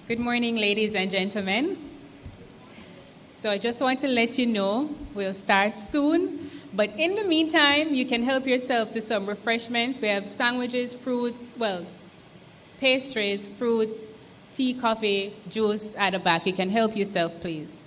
Good morning, ladies and gentlemen. So I just want to let you know we'll start soon. But in the meantime, you can help yourself to some refreshments. We have sandwiches, fruits, pastries, fruits, tea, coffee, juice at the back. You can help yourself, please.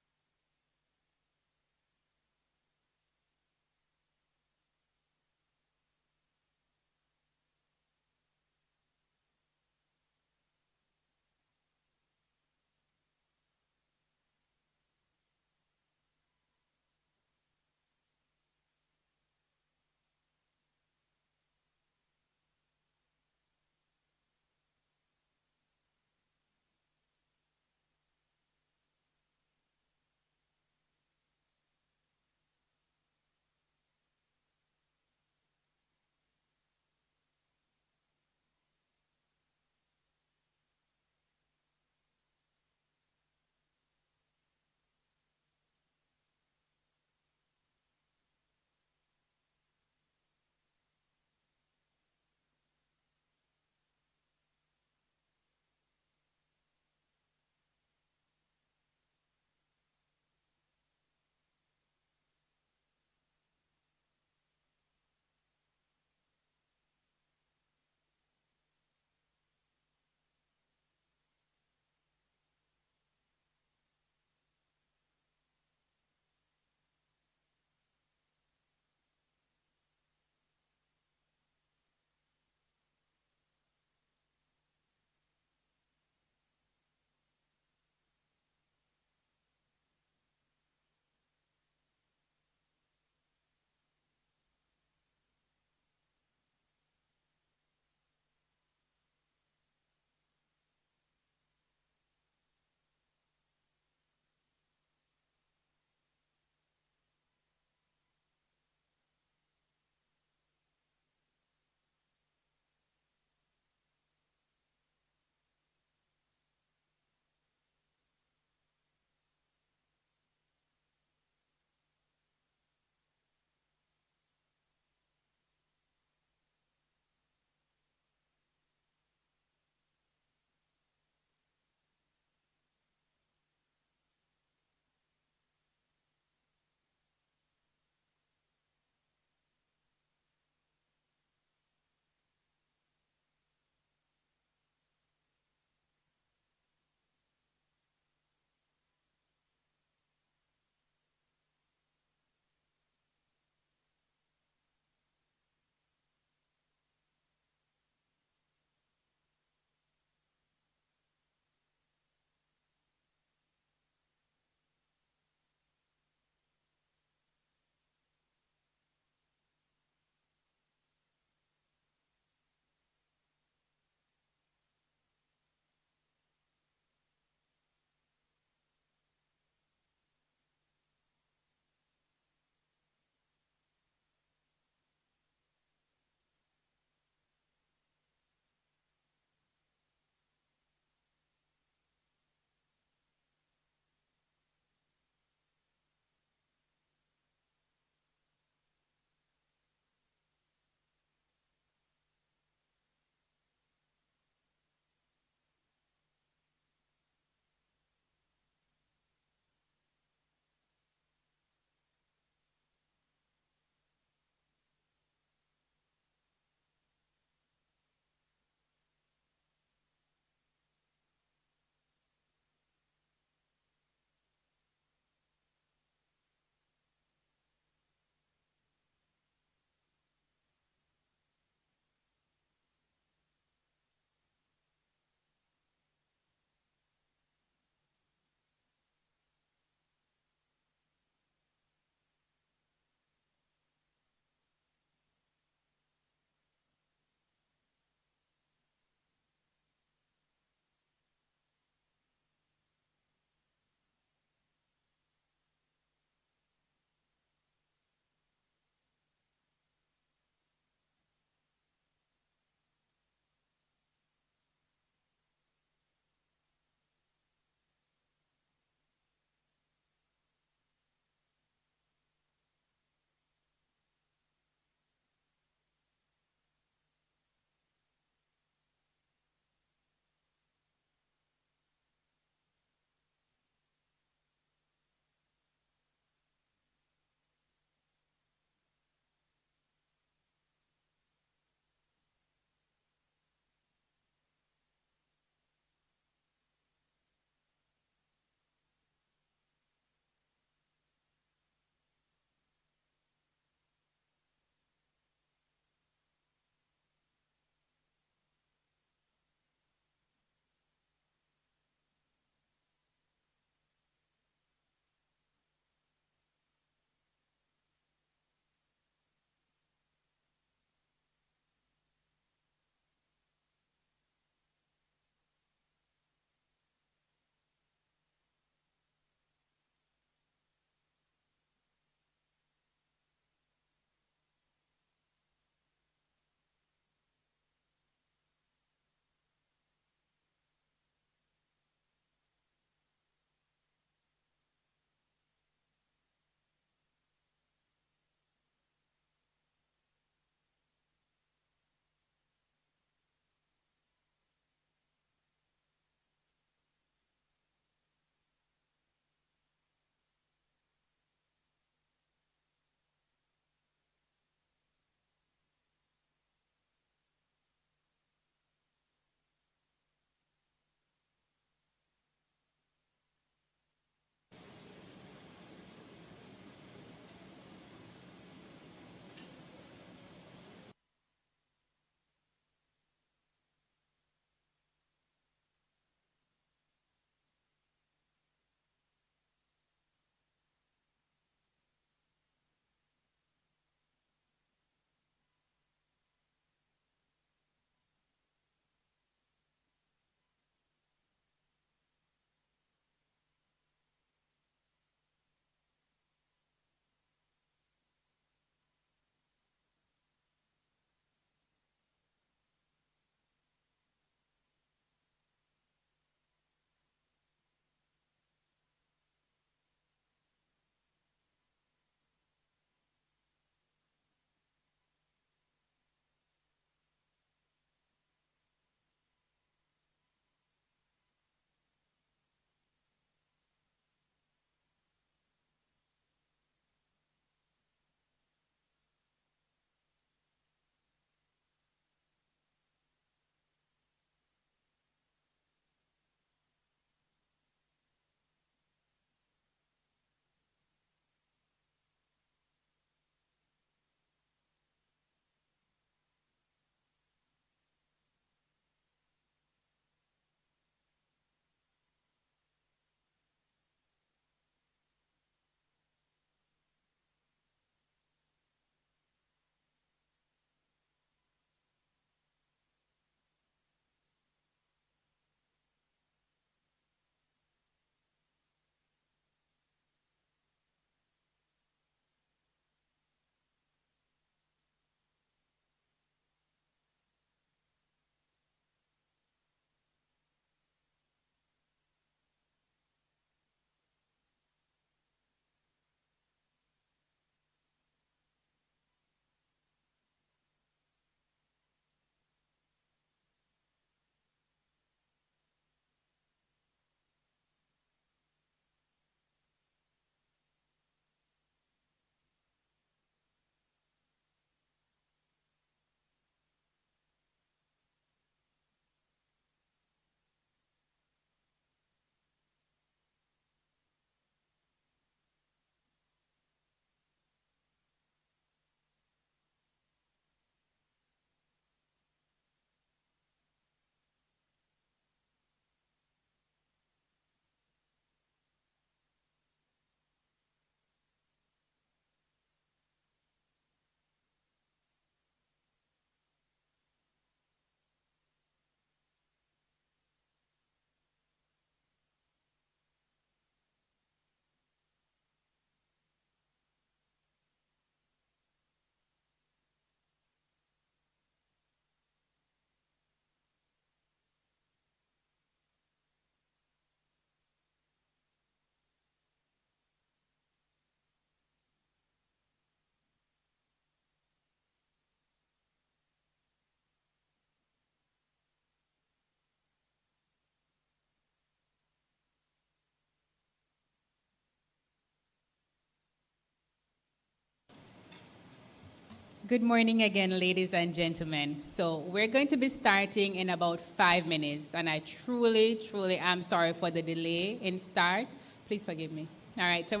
Good morning again, ladies and gentlemen. So we're going to be starting in about 5 minutes, and I truly, truly am sorry for the delay in start. Please forgive me. All right, so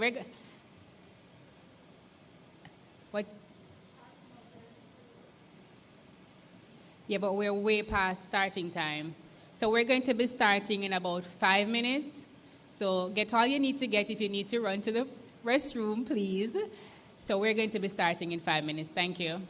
what? Yeah, but we're way past starting time. So we're going to be starting in about 5 minutes. So get all you need to get. If you need to run to the restroom, please. So we're going to be starting in 5 minutes. Thank you.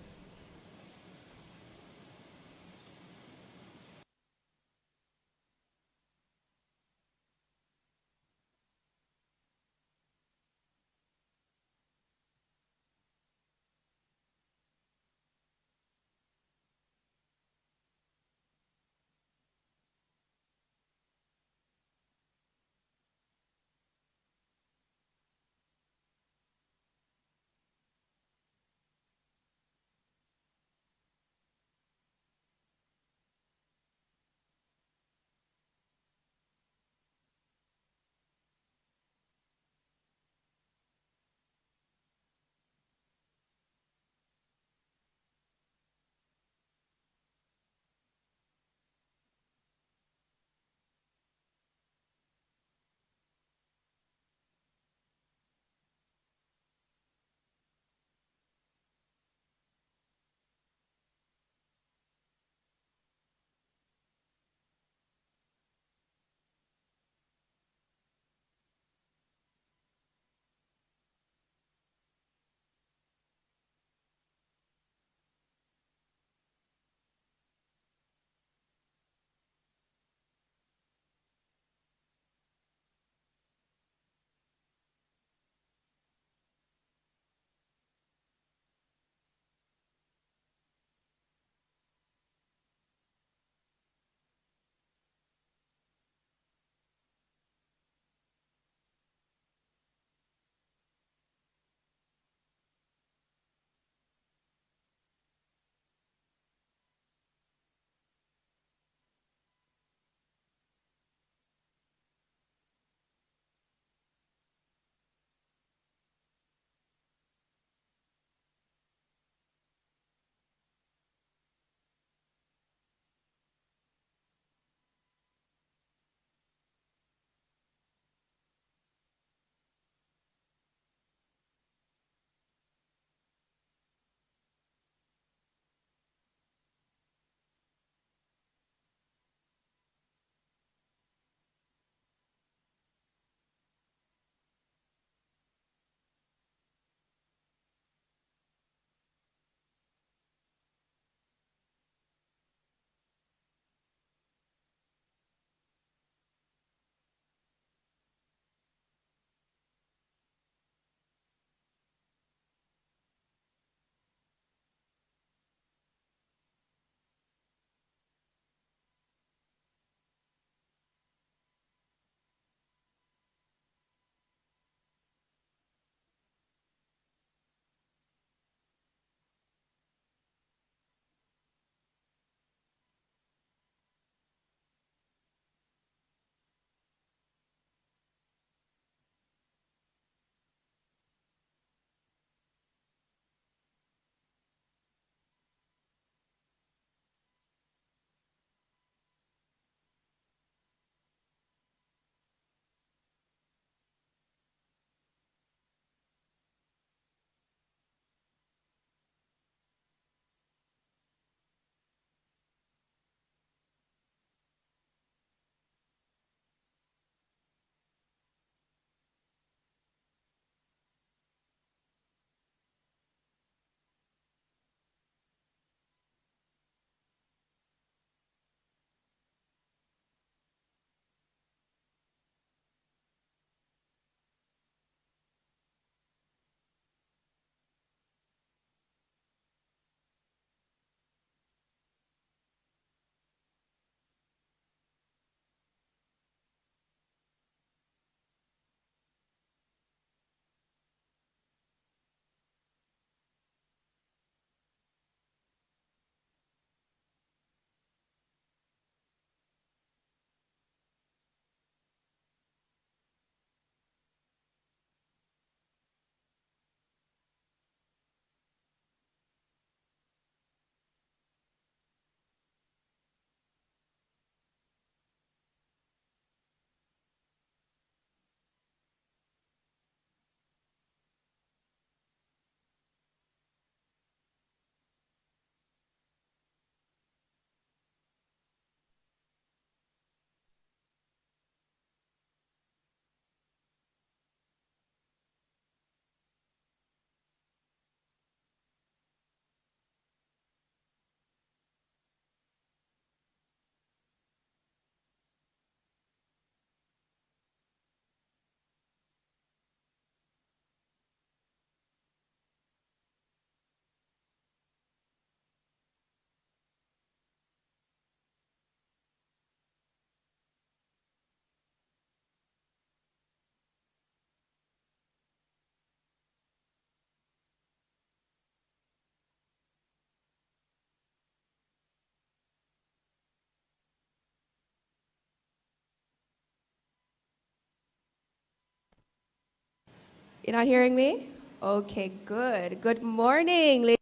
You're not hearing me? Okay, good. Good morning, ladies.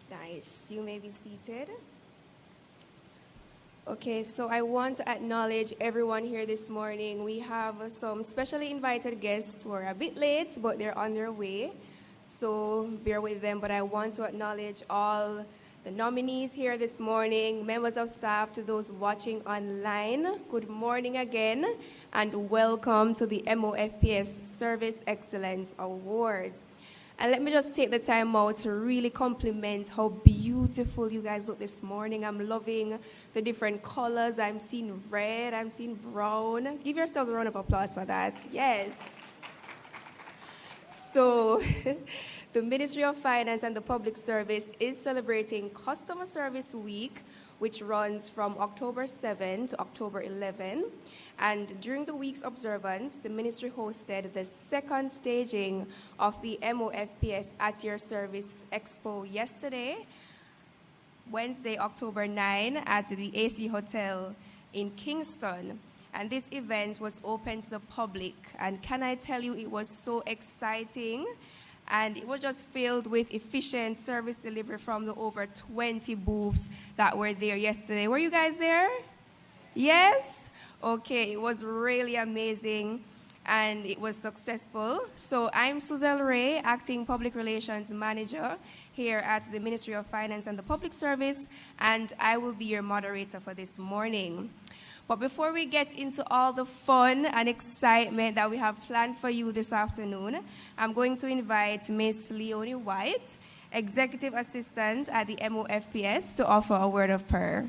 Nice. You may be seated. Okay, so I want to acknowledge everyone here this morning. We have some specially invited guests who are a bit late, but they're on their way. So bear with them. But I want to acknowledge all the nominees here this morning, members of staff, to those watching online. Good morning again, and welcome to the MOFPS Service Excellence Awards. And let me just take the time out to really compliment how beautiful you guys look this morning. I'm loving the different colors. I'm seeing red, I'm seeing brown. Give yourselves a round of applause for that. Yes. So, the Ministry of Finance and the Public Service is celebrating Customer Service Week, which runs from October 7 to October 11. And during the week's observance, the ministry hosted the second staging of the MOFPS at Your Service Expo yesterday, Wednesday, October 9, at the AC Hotel in Kingston. And this event was open to the public. And can I tell you, it was so exciting. And it was just filled with efficient service delivery from the over 20 booths that were there yesterday. Were you guys there? Yes? Okay, it was really amazing and it was successful. So I'm Suzelle Ray, Acting Public Relations Manager here at the Ministry of Finance and the Public Service, and I will be your moderator for this morning. But before we get into all the fun and excitement that we have planned for you this afternoon, I'm going to invite Ms. Leonie White, Executive Assistant at the MOFPS, to offer a word of prayer.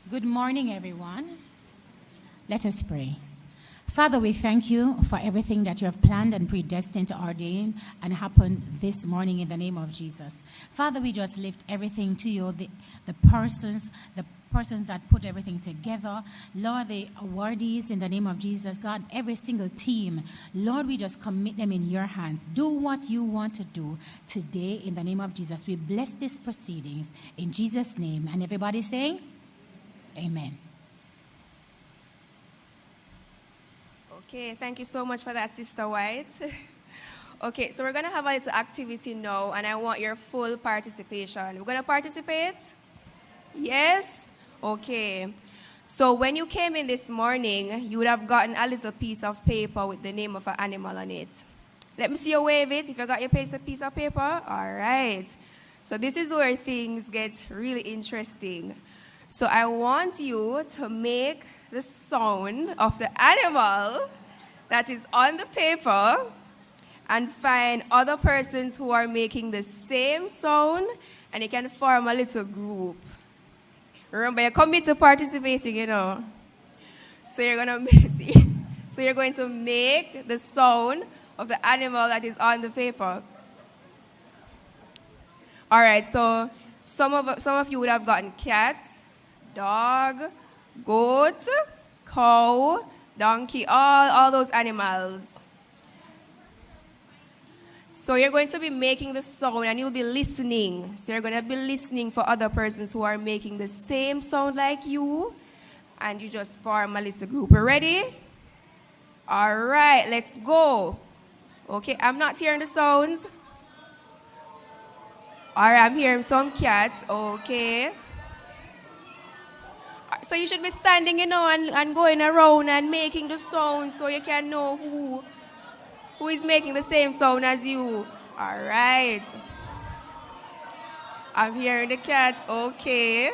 Good morning, everyone. Let us pray. Father, we thank you for everything that you have planned and predestined to ordain and happen this morning in the name of Jesus. Father, we just lift everything to you, the persons that put everything together. Lord, the awardees in the name of Jesus. God, every single team. Lord, we just commit them in your hands. Do what you want to do today in the name of Jesus. We bless these proceedings in Jesus' name. And everybody say, amen. Okay, thank you so much for that, Sister White. Okay, so we're going to have a little activity now, and I want your full participation. We're going to participate? Yes? Okay. So when you came in this morning, you would have gotten a little piece of paper with the name of an animal on it. Let me see you wave it if you got your piece of paper. All right. So this is where things get really interesting. So I want you to make the sound of the animal that is on the paper and find other persons who are making the same sound, and you can form a little group. Remember, you're committed to participating, you know. So you're going to make the sound of the animal that is on the paper. All right, so Some of you would have gotten cat, dog, goat, cow, donkey, all those animals. So you're going to be making the sound and you'll be listening. So you're going to be listening for other persons who are making the same sound like you. And you just form a little group. You ready? All right, let's go. Okay, I'm not hearing the sounds. All right, I'm hearing some cats. Okay. So you should be standing, and going around and making the sound so you can know who is making the same sound as you. All right. I'm hearing the cats. Okay.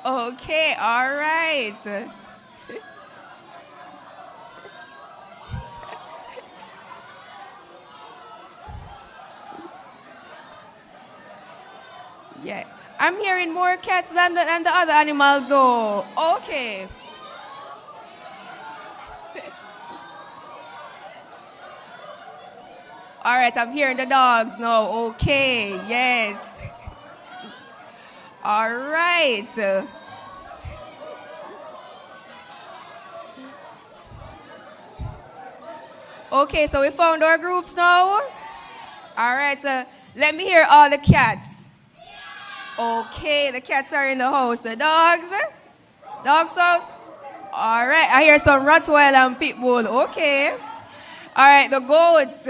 Okay, all right. Yeah. I'm hearing more cats than the other animals, though. Okay. All right, I'm hearing the dogs now. Okay, yes. All right. Okay, so we found our groups now. All right, so let me hear all the cats. Okay, the cats are in the house. The dogs? Dogs out? All right, I hear some Rottweiler and Pitbull. Okay. All right, the goats.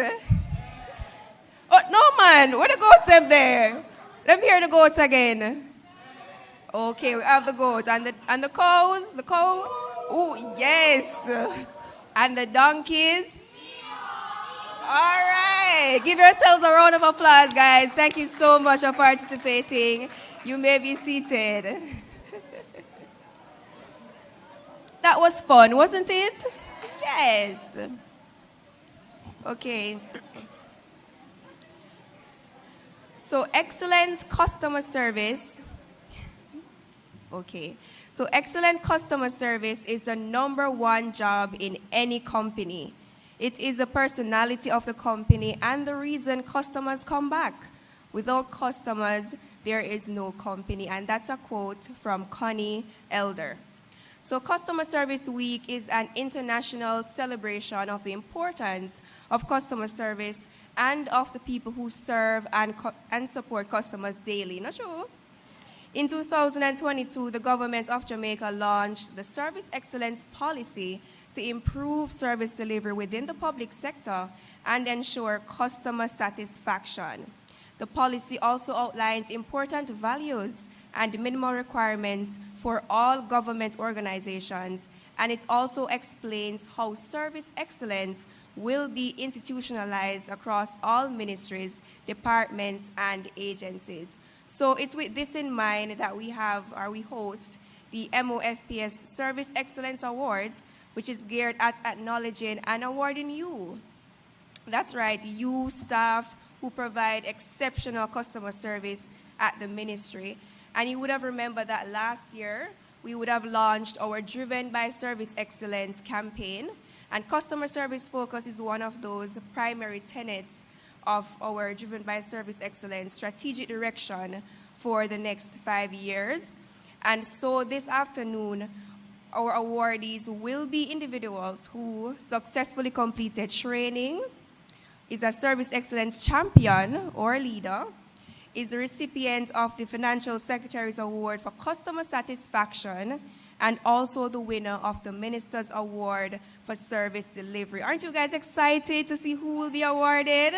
Oh, no, man. Where the goats up there? Let me hear the goats again. Okay, we have the goats. And the cows? The cow? Oh, yes. And the donkeys? All right. Give yourselves a round of applause, guys. Thank you so much for participating. You may be seated. That was fun, wasn't it? Yes. Okay. So excellent customer service. Okay. So excellent customer service is the #1 job in any company. It is the personality of the company and the reason customers come back. Without customers, there is no company. And that's a quote from Connie Elder. So Customer Service Week is an international celebration of the importance of customer service and of the people who serve and support customers daily. Not true? In 2022, the government of Jamaica launched the Service Excellence Policy to improve service delivery within the public sector and ensure customer satisfaction. The policy also outlines important values and minimum requirements for all government organizations, and it also explains how service excellence will be institutionalized across all ministries, departments, and agencies. So it's with this in mind that we host the MOFPS Service Excellence Awards, which is geared at acknowledging and awarding you. That's right, you staff who provide exceptional customer service at the ministry. And you would have remembered that last year, we would have launched our Driven by Service Excellence campaign. And customer service focus is one of those primary tenets of our Driven by Service Excellence strategic direction for the next 5 years. And so this afternoon, our awardees will be individuals who successfully completed training, is a service excellence champion or leader, is a recipient of the Financial Secretary's Award for Customer Satisfaction, and also the winner of the Minister's Award for Service Delivery. Aren't you guys excited to see who will be awarded?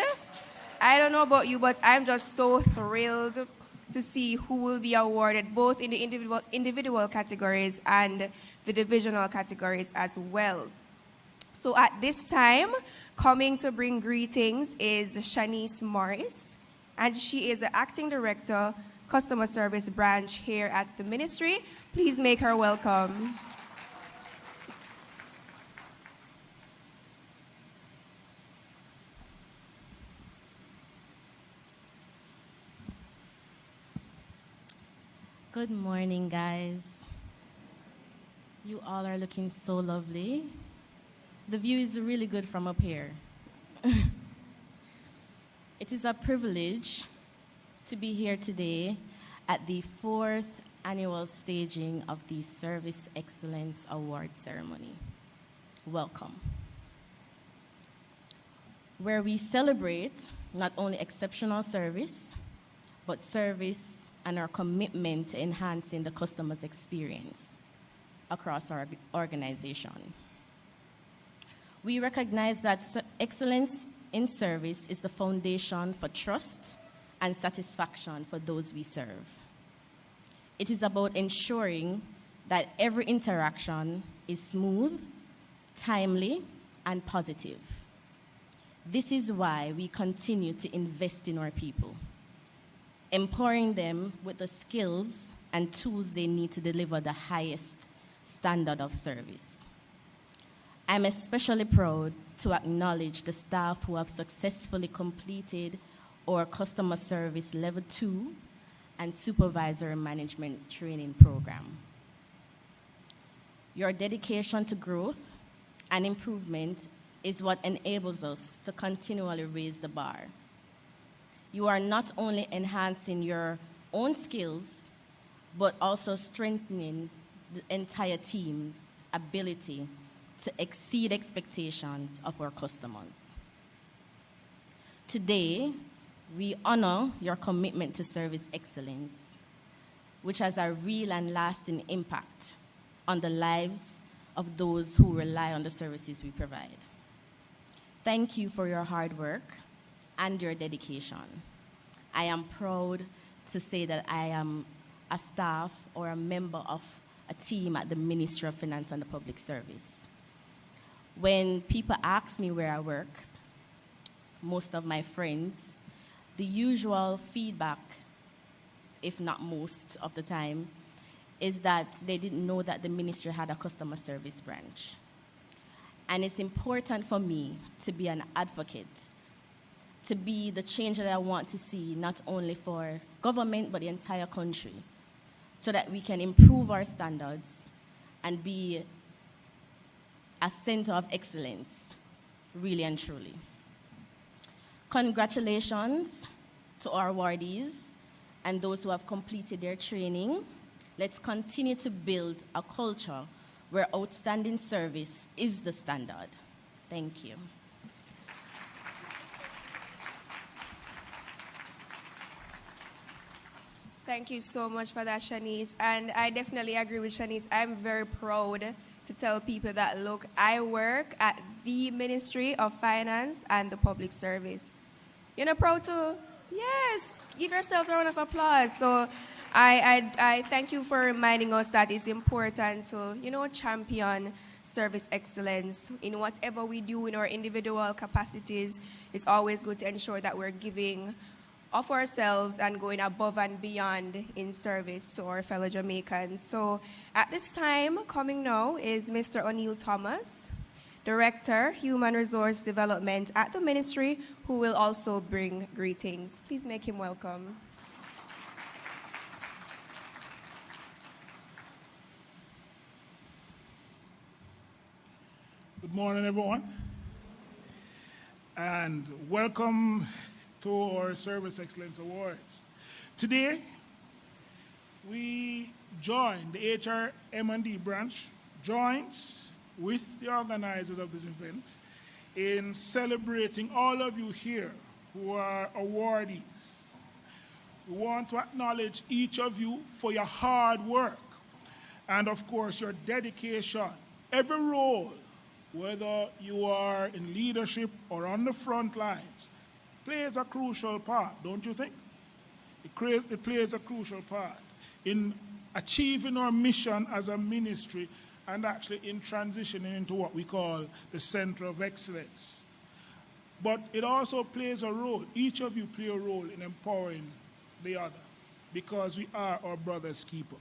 I don't know about you, but I'm just so thrilled to see who will be awarded, both in the individual categories and the divisional categories as well. So at this time, coming to bring greetings is Shanice Morris, and she is the Acting Director, Customer Service Branch here at the Ministry. Please make her welcome. Good morning, guys. You all are looking so lovely. The view is really good from up here. It is a privilege to be here today at the 4th annual staging of the Service Excellence Awards ceremony. Welcome. Where we celebrate not only exceptional service, but service and our commitment to enhancing the customer's experience across our organization. We recognize that excellence in service is the foundation for trust and satisfaction for those we serve. It is about ensuring that every interaction is smooth, timely, and positive. This is why we continue to invest in our people, empowering them with the skills and tools they need to deliver the highest standard of service. I'm especially proud to acknowledge the staff who have successfully completed our customer service level 2 and supervisor management training program. Your dedication to growth and improvement is what enables us to continually raise the bar. You are not only enhancing your own skills, but also strengthening the entire team's ability to exceed expectations of our customers. Today, we honor your commitment to service excellence, which has a real and lasting impact on the lives of those who rely on the services we provide. Thank you for your hard work and your dedication. I am proud to say that I am a staff or a member of a team at the Ministry of Finance and the Public Service. When people ask me where I work, most of my friends, the usual feedback, if not most of the time, is that they didn't know that the ministry had a customer service branch. And it's important for me to be an advocate, to be the change that I want to see, not only for government, but the entire country, so that we can improve our standards and be a center of excellence, really and truly. Congratulations to our awardees and those who have completed their training. Let's continue to build a culture where outstanding service is the standard. Thank you. Thank you so much for that, Shanice. And I definitely agree with Shanice. I'm very proud to tell people that, look, I work at the Ministry of Finance and the Public Service. You're not proud to? Yes. Give yourselves a round of applause. So I thank you for reminding us that it's important to, champion service excellence in whatever we do in our individual capacities. It's always good to ensure that we're giving of ourselves and going above and beyond in service to our fellow Jamaicans. So at this time, coming now is Mr. O'Neill Thomas, Director, Human Resource Development at the Ministry, who will also bring greetings. Please make him welcome. Good morning, everyone, and welcome to our Service Excellence Awards. Today, we join the HR&D branch, joins with the organizers of this event in celebrating all of you here who are awardees. We want to acknowledge each of you for your hard work and, of course, your dedication. Every role, whether you are in leadership or on the front lines, plays a crucial part, don't you think? It plays a crucial part in achieving our mission as a ministry and actually in transitioning into what we call the Center of Excellence. But it also plays a role, each of you play a role in empowering the other, because we are our brother's keeper.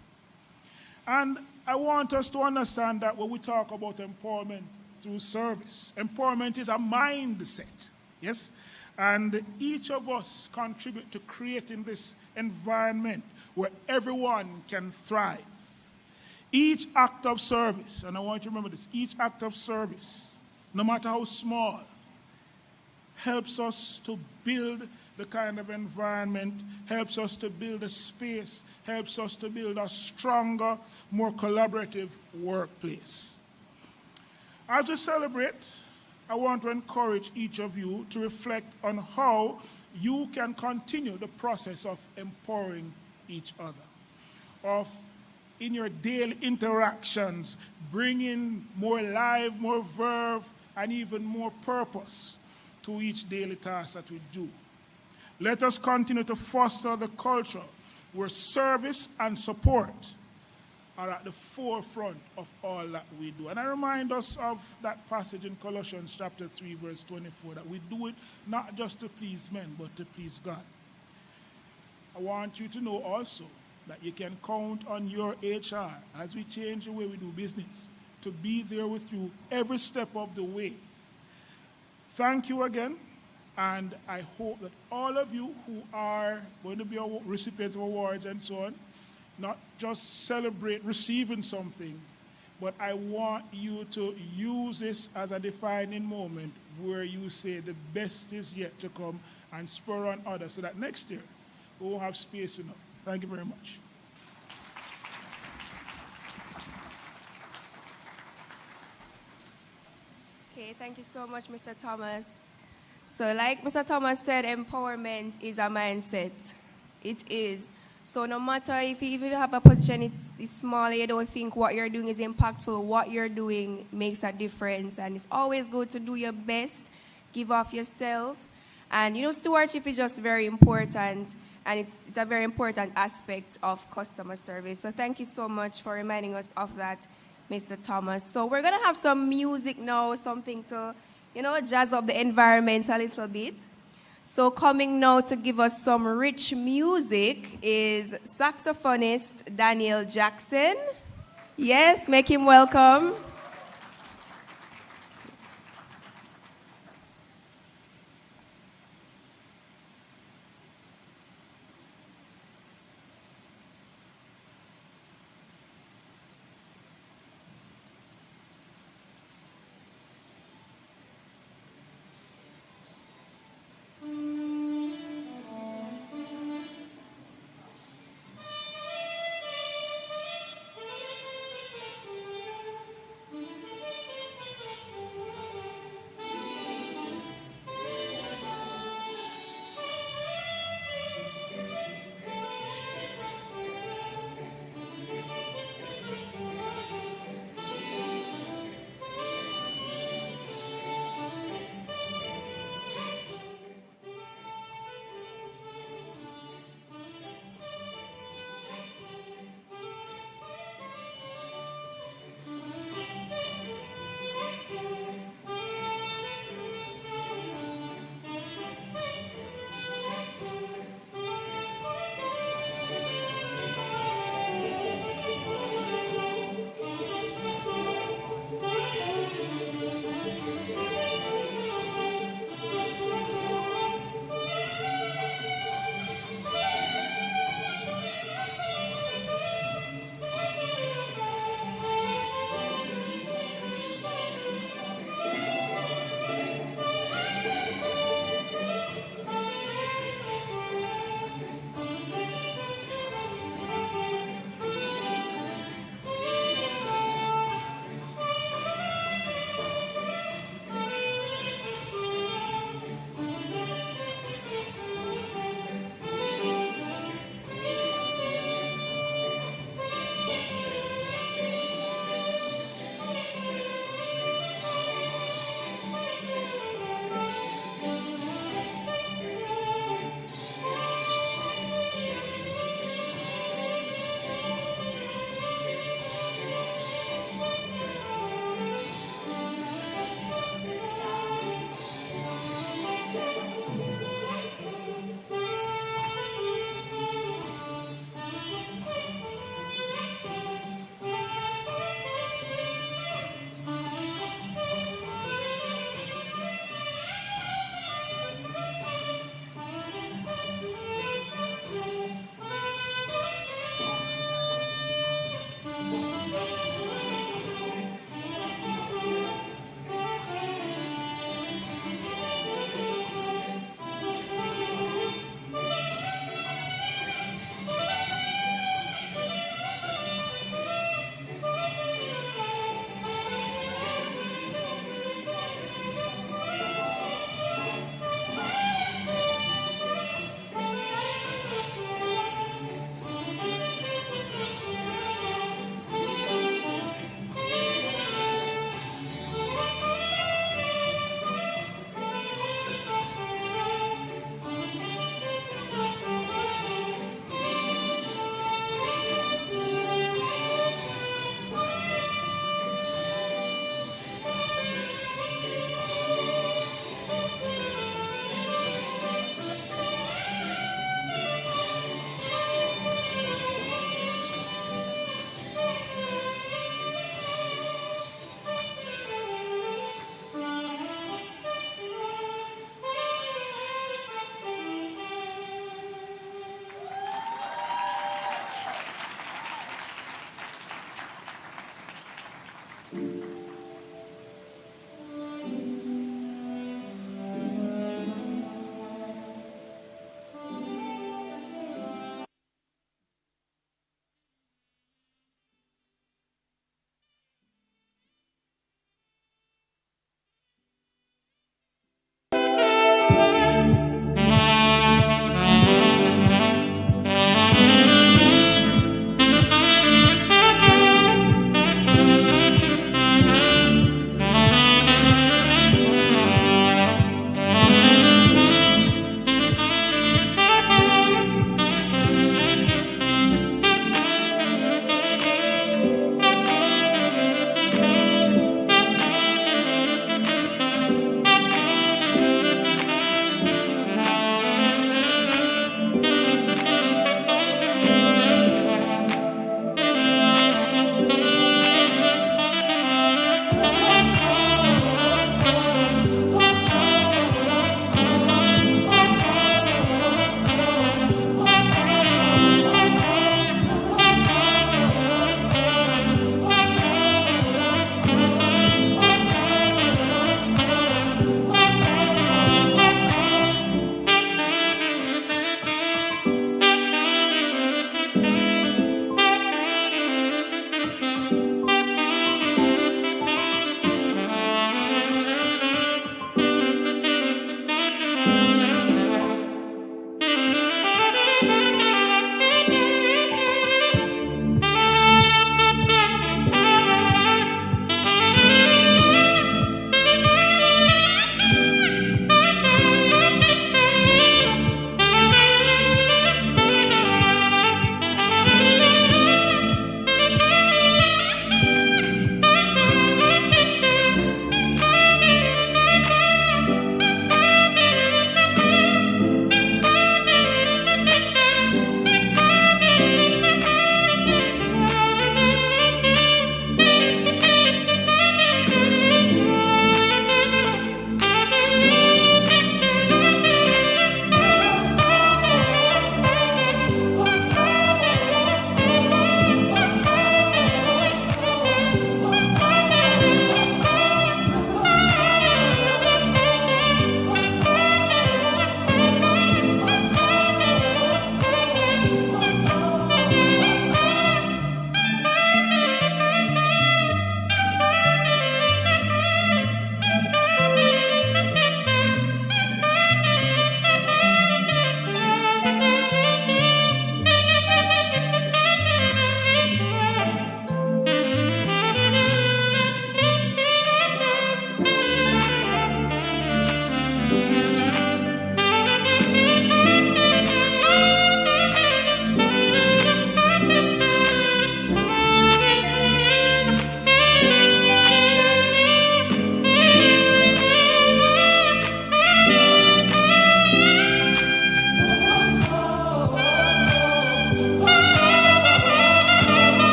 And I want us to understand that when we talk about empowerment through service, empowerment is a mindset, yes? And each of us contribute to creating this environment where everyone can thrive. Each act of service, and I want you to remember this, each act of service no matter how small, helps us to build the kind of environment, helps us to build a space, helps us to build a stronger, more collaborative workplace. As we celebrate, I want to encourage each of you to reflect on how you can continue the process of empowering each other, of in your daily interactions, bringing more life, more verve, and even more purpose to each daily task that we do. Let us continue to foster the culture where service and support are at the forefront of all that we do. And I remind us of that passage in Colossians chapter 3, verse 24, that we do it not just to please men, but to please God. I want you to know also that you can count on your HR as we change the way we do business to be there with you every step of the way. Thank you again, and I hope that all of you who are going to be recipients of awards and so on, not just celebrate receiving something, but I want you to use this as a defining moment where you say the best is yet to come and spur on others so that next year we will have space enough. Thank you very much. Okay, thank you so much, Mr. Thomas. So like Mr. Thomas said, empowerment is a mindset. It is. So no matter if you have a position, it's small, you don't think what you're doing is impactful, what you're doing makes a difference. And it's always good to do your best, give off yourself. And stewardship is just very important. And it's a very important aspect of customer service. So thank you so much for reminding us of that, Mr. Thomas. So we're going to have some music now, something to, jazz up the environment a little bit. So coming now to give us some rich music is saxophonist Daniel Jackson. Yes, make him welcome.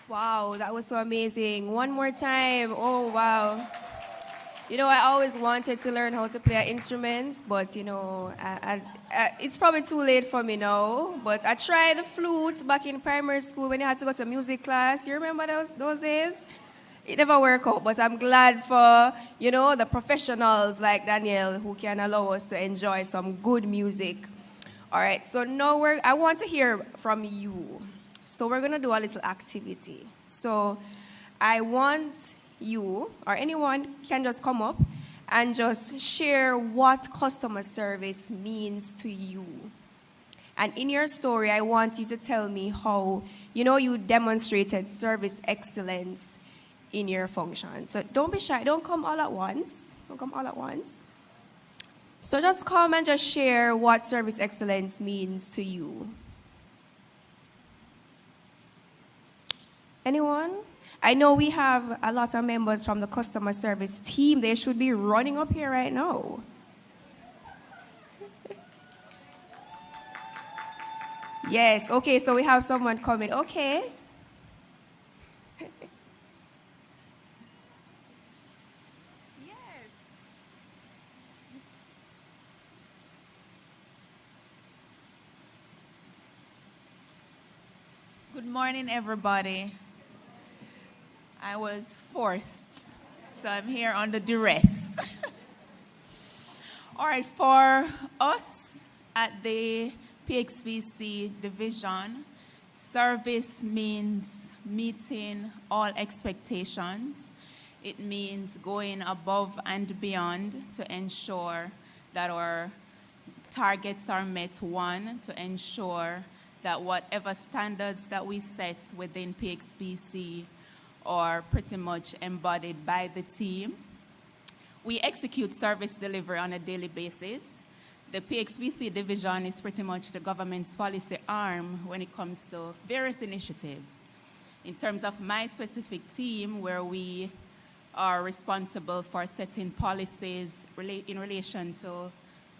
Wow, that was so amazing. One more time. Oh, wow. You know, I always wanted to learn how to play an instrument, but, you know, it's probably too late for me now. But I tried the flute back in primary school when you had to go to music class. You remember those days? It never worked out, but I'm glad for, you know, the professionals like Daniel who can allow us to enjoy some good music. All right, so now I want to hear from you. So we're going to do a little activity. So I want you or anyone can just come up and just share what customer service means to you. And in your story, I want you to tell me how, you know, you demonstrated service excellence in your function. So don't be shy. Don't come all at once. Don't come all at once. So just come and just share what service excellence means to you. Anyone? I know we have a lot of members from the customer service team. They should be running up here right now. Yes, okay, so we have someone coming. Okay. Yes. Good morning, everybody. I was forced, so I'm here under duress. All right, for us at the PXVC division, service means meeting all expectations. It means going above and beyond to ensure that our targets are met. One, to ensure that whatever standards that we set within PXVC are pretty much embodied by the team. We execute service delivery on a daily basis. The PXVC division is pretty much the government's policy arm when it comes to various initiatives. In terms of my specific team, where we are responsible for setting policies in relation to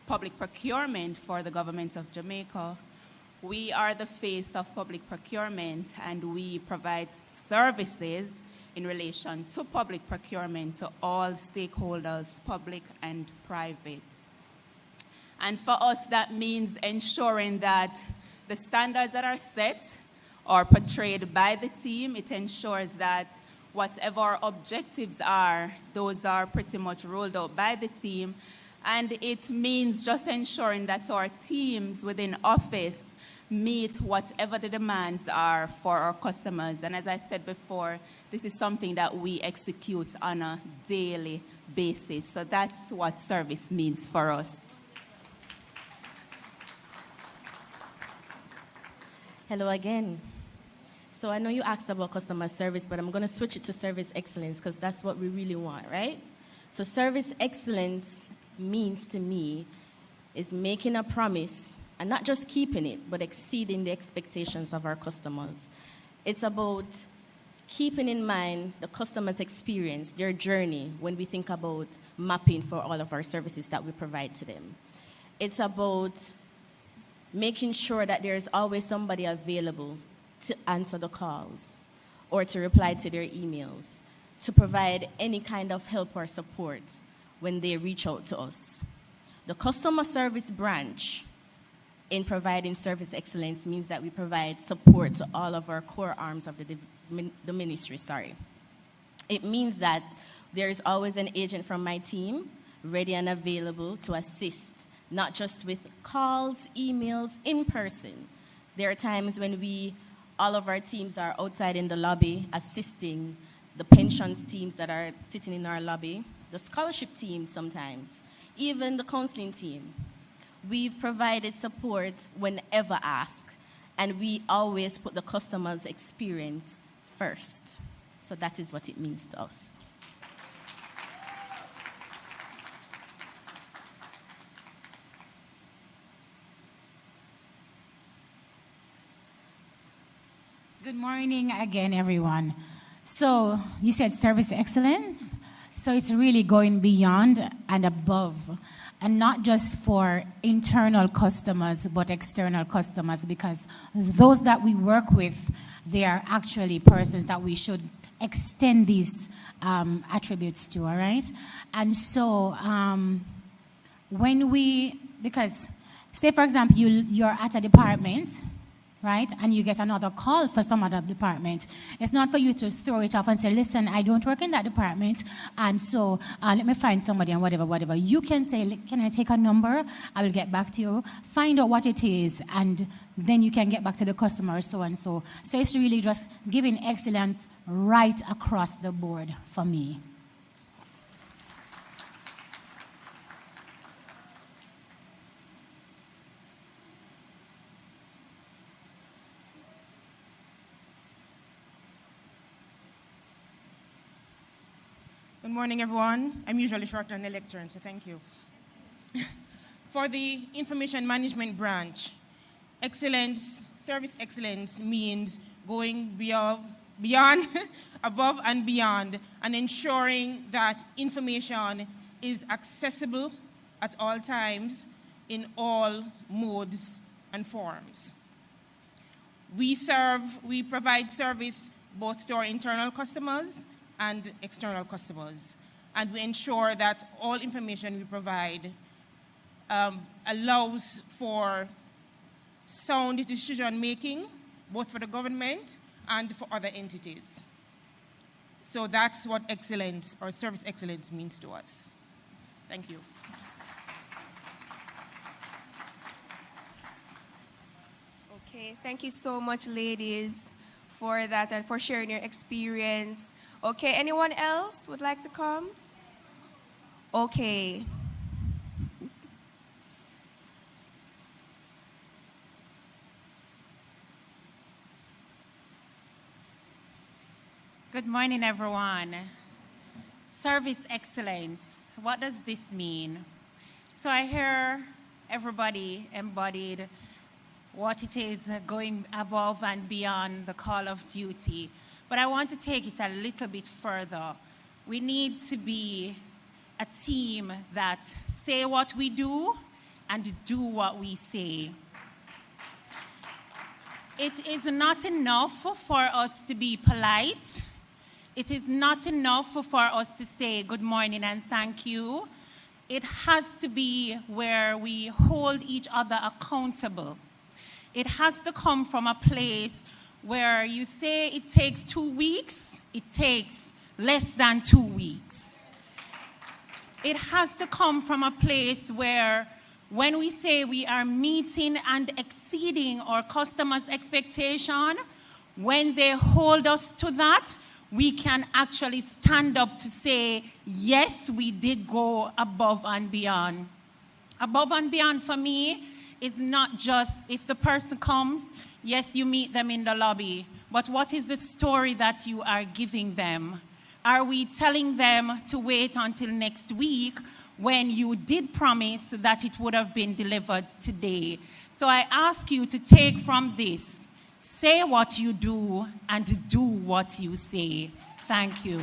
public procurement for the government of Jamaica, we are the face of public procurement, and we provide services in relation to public procurement to all stakeholders, public and private. And for us, that means ensuring that the standards that are set are portrayed by the team. It ensures that whatever our objectives are, those are pretty much rolled out by the team. And it means just ensuring that our teams within office meet whatever the demands are for our customers. And as I said before, this is something that we execute on a daily basis. So that's what service means for us. Hello again. So I know you asked about customer service, but I'm going to switch it to service excellence because that's what we really want, right? So service excellence means to me is making a promise and not just keeping it, but exceeding the expectations of our customers. It's about keeping in mind the customer's experience, their journey, when we think about mapping for all of our services that we provide to them. It's about making sure that there is always somebody available to answer the calls or to reply to their emails, to provide any kind of help or support when they reach out to us. The customer service branch in providing service excellence means that we provide support to all of our core arms of the ministry. It means that there is always an agent from my team ready and available to assist, not just with calls, emails, in person. There are times when all of our teams are outside in the lobby assisting the pensions teams that are sitting in our lobby, the scholarship team sometimes, even the counseling team. We've provided support whenever asked, and we always put the customer's experience first. So that is what it means to us. Good morning again, everyone. So you said service excellence. So it's really going beyond and above And not just for internal customers, but external customers, because those that we work with, they are actually persons that we should extend these attributes to, all right? And so because say for example, you're at a department, right? And you get another call for some other department. It's not for you to throw it off and say, listen, I don't work in that department, and so let me find somebody and whatever. You can say, can I take a number? I will get back to you. Find out what it is, and then you can get back to the customer, so and so. So it's really just giving excellence right across the board for me. Good morning, everyone. I'm usually short on the lectern, so thank you. For the information management branch, excellence, service excellence means going beyond, above and beyond, and ensuring that information is accessible at all times in all modes and forms. We provide service both to our internal customers and external customers. And we ensure that all information we provide allows for sound decision-making, both for the government and for other entities. So that's what excellence or service excellence means to us. Thank you. Okay, thank you so much, ladies, for that and for sharing your experience. Okay, anyone else would like to come? Okay. Good morning, everyone. Service excellence, what does this mean? So I hear everybody embodied what it is going above and beyond the call of duty. But I want to take it a little bit further. We need to be a team that say what we do and do what we say. It is not enough for us to be polite. It is not enough for us to say good morning and thank you. It has to be where we hold each other accountable. It has to come from a place where you say it takes 2 weeks, it takes less than 2 weeks. It has to come from a place where when we say we are meeting and exceeding our customers' expectation, when they hold us to that, we can actually stand up to say, yes, we did go above and beyond. Above and beyond for me is not just if the person comes, yes, you meet them in the lobby, but what is the story that you are giving them? Are we telling them to wait until next week when you did promise that it would have been delivered today? So I ask you to take from this, say what you do and do what you say. Thank you.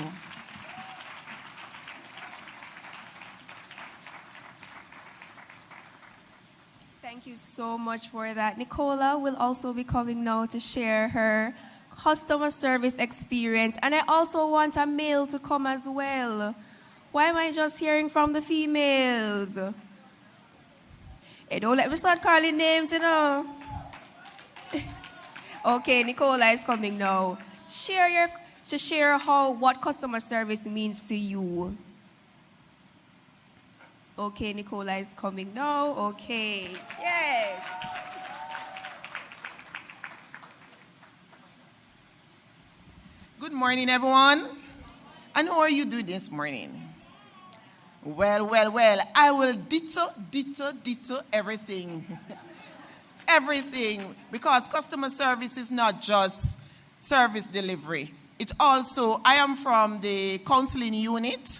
Thank you so much for that. Nicola will also be coming now to share her customer service experience. And I also want a male to come as well. Why am I just hearing from the females? Hey, don't let me start calling names, you know. Okay, Nicola is coming now. Share what customer service means to you. Okay, Nicola is coming now. Okay, yes. Good morning, everyone. And how are you doing this morning? Well. I will ditto everything. Everything. Because customer service is not just service delivery. It's also, I am from the counseling unit,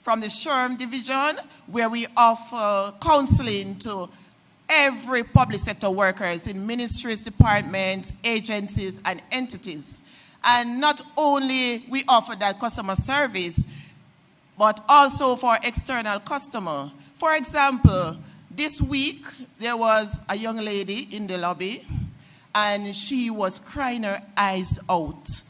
from the SHRM division, where we offer counseling to every public sector workers in ministries, departments, agencies, and entities. And not only we offer that customer service, but also for external customer. for example, this week there was a young lady in the lobby and she was crying her eyes out.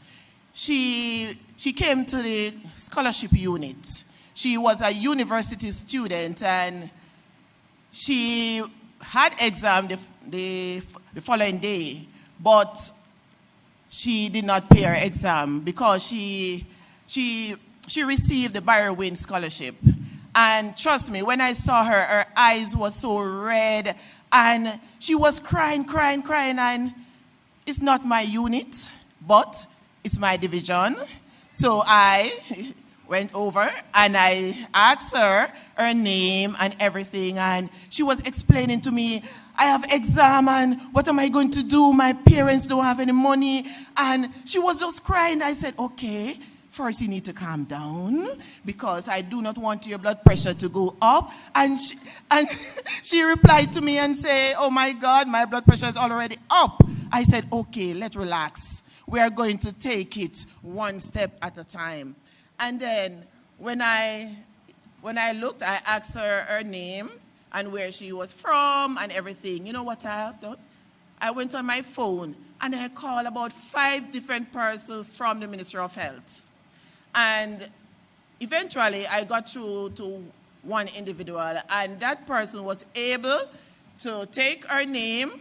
She came to the scholarship unit. She was a university student and she had exam the following day, but she did not pay her exam because she received the Barry Wynn scholarship. And trust me, when I saw her, her eyes were so red and she was crying, and it's not my unit, but it's my division. So I went over and I asked her her name and everything, and she was explaining to me, I have exam and what am I going to do? My parents don't have any money. And she was just crying. I said, okay, first you need to calm down because I do not want your blood pressure to go up. And she replied to me and said, oh my God, my blood pressure is already up. I said, okay, let's relax. We are going to take it one step at a time. And then when I looked, I asked her her name and where she was from and everything. You know what I have done? I went on my phone and I called about 5 different persons from the Ministry of Health. And eventually I got through to one individual, and that person was able to take her name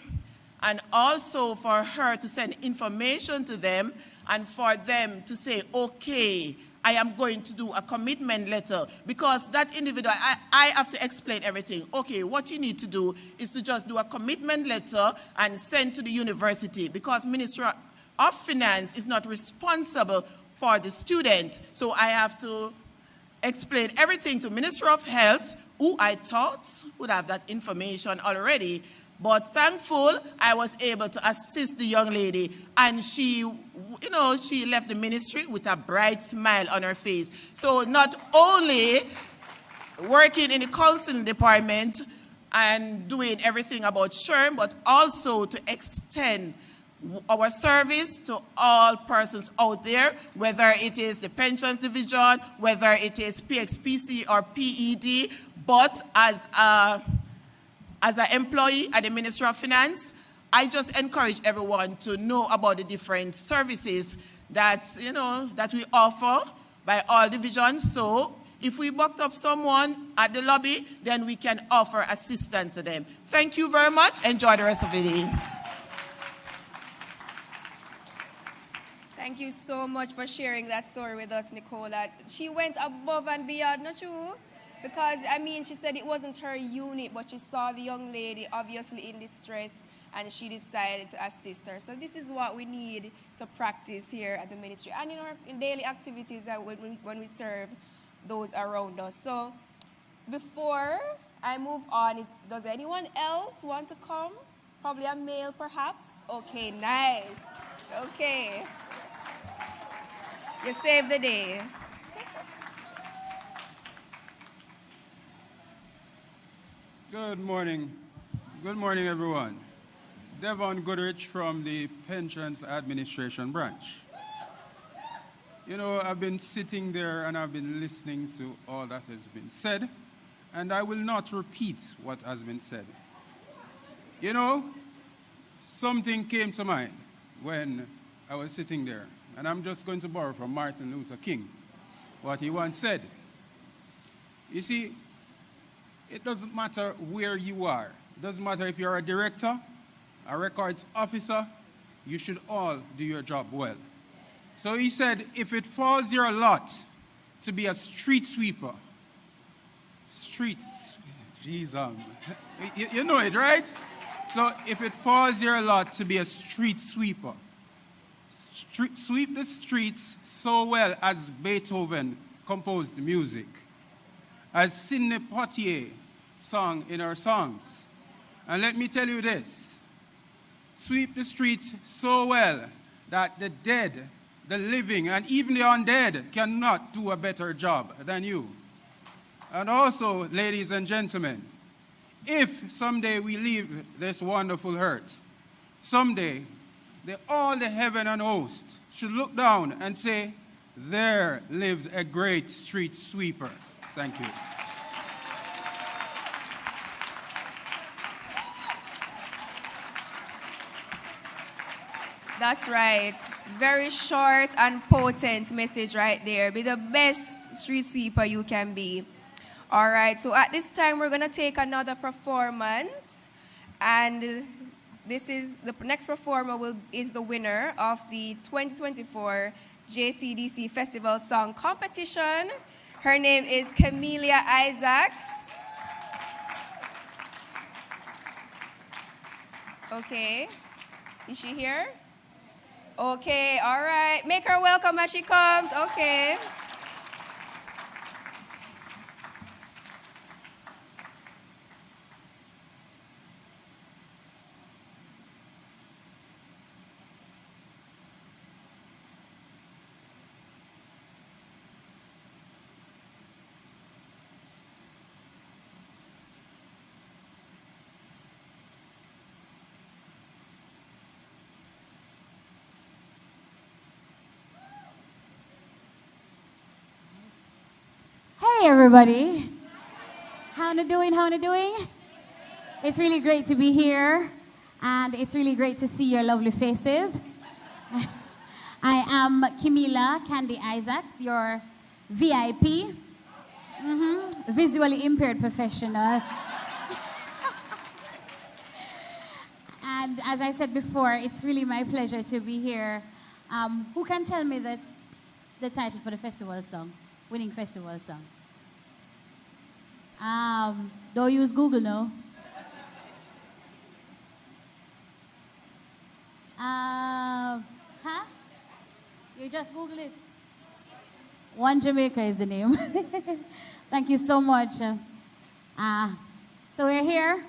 and also for her to send information to them and for them to say, okay, I am going to do a commitment letter, because that individual, I have to explain everything. Okay, what you need to do is to just do a commitment letter and send to the university, because Ministry of Finance is not responsible for the student. So I have to explain everything to Ministry of Health, who I thought would have that information already. But thankful, I was able to assist the young lady, and she, you know, she left the ministry with a bright smile on her face. So not only working in the counseling department and doing everything about SHRM, but also to extend our service to all persons out there, whether it is the pensions division, whether it is PXPC or PED, but as an employee at the Ministry of Finance, I just encourage everyone to know about the different services that, you know, that we offer by all divisions. So if we booked up someone at the lobby, then we can offer assistance to them. Thank you very much. Enjoy the rest of the day. Thank you so much for sharing that story with us, Nicola. She went above and beyond, not true? Because, I mean, she said it wasn't her unit, but she saw the young lady obviously in distress, and she decided to assist her. So this is what we need to practice here at the ministry and in our daily activities that when we serve those around us. So before I move on, does anyone else want to come? Probably a male, perhaps? Okay, nice. Okay. You saved the day. Good morning. Good morning, everyone. Devon Goodrich from the Pensions Administration Branch. You know, I've been sitting there and I've been listening to all that has been said, and I will not repeat what has been said. You know, something came to mind when I was sitting there, and I'm just going to borrow from Martin Luther King, what he once said. You see, it doesn't matter where you are. It doesn't matter if you're a director, a records officer, you should all do your job well. So he said, if it falls your lot to be a street sweeper, you know it, right? So if it falls your lot to be a street sweeper, sweep the streets so well as Beethoven composed the music, as Sidney Poitier sung in her songs. And let me tell you this, sweep the streets so well that the dead, the living, and even the undead cannot do a better job than you. And also, ladies and gentlemen, if someday we leave this wonderful earth, someday all the heaven and host should look down and say, there lived a great street sweeper. Thank you. That's right. Very short and potent message right there. Be the best street sweeper you can be. All right, so at this time, we're going to take another performance. And this is the next performer is the winner of the 2024 JCDC Festival Song Competition. Her name is Camelia Isaacs. Okay. Is she here? Okay, all right. Make her welcome as she comes. Okay. Hey everybody, how you doing? It's really great to be here, and it's really great to see your lovely faces. I am Camila Candy Isaacs, your VIP, visually impaired professional. And as I said before, it's really my pleasure to be here. Who can tell me the title for the festival song, winning festival song? Don't use Google, no? You just Google it. One Jamaica is the name. Thank you so much. So we're here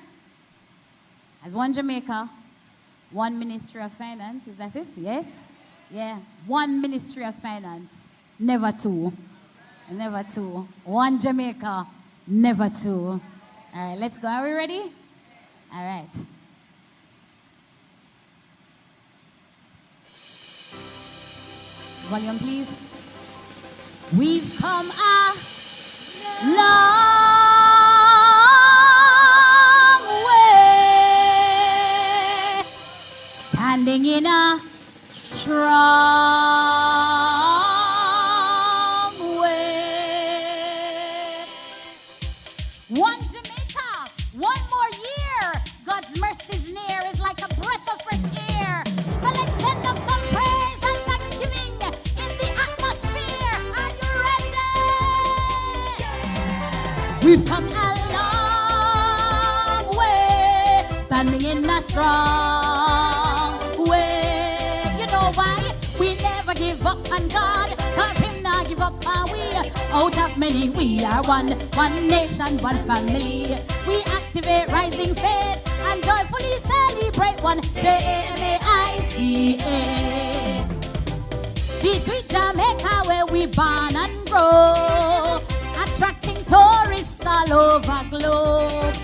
as One Jamaica, One Ministry of Finance. Is that it? Yes? Yeah. One Ministry of Finance, never two. Never two. One Jamaica, never two. All right, let's go. Are we ready? All right. Volume, please. We've come a long way, standing in a strong way. One Jamaica, one more year. God's mercy's near is like a breath of fresh air. So let's send up some praise and thanksgiving in the atmosphere. Are you ready? We've come a long way, standing in a strong way. You know why? We never give up on God, cause Him not give up on we. Out of many, we are one nation, one family. We activate rising faith and joyfully celebrate one Jamaica. The sweet Jamaica where we born and grow, attracting tourists all over globe.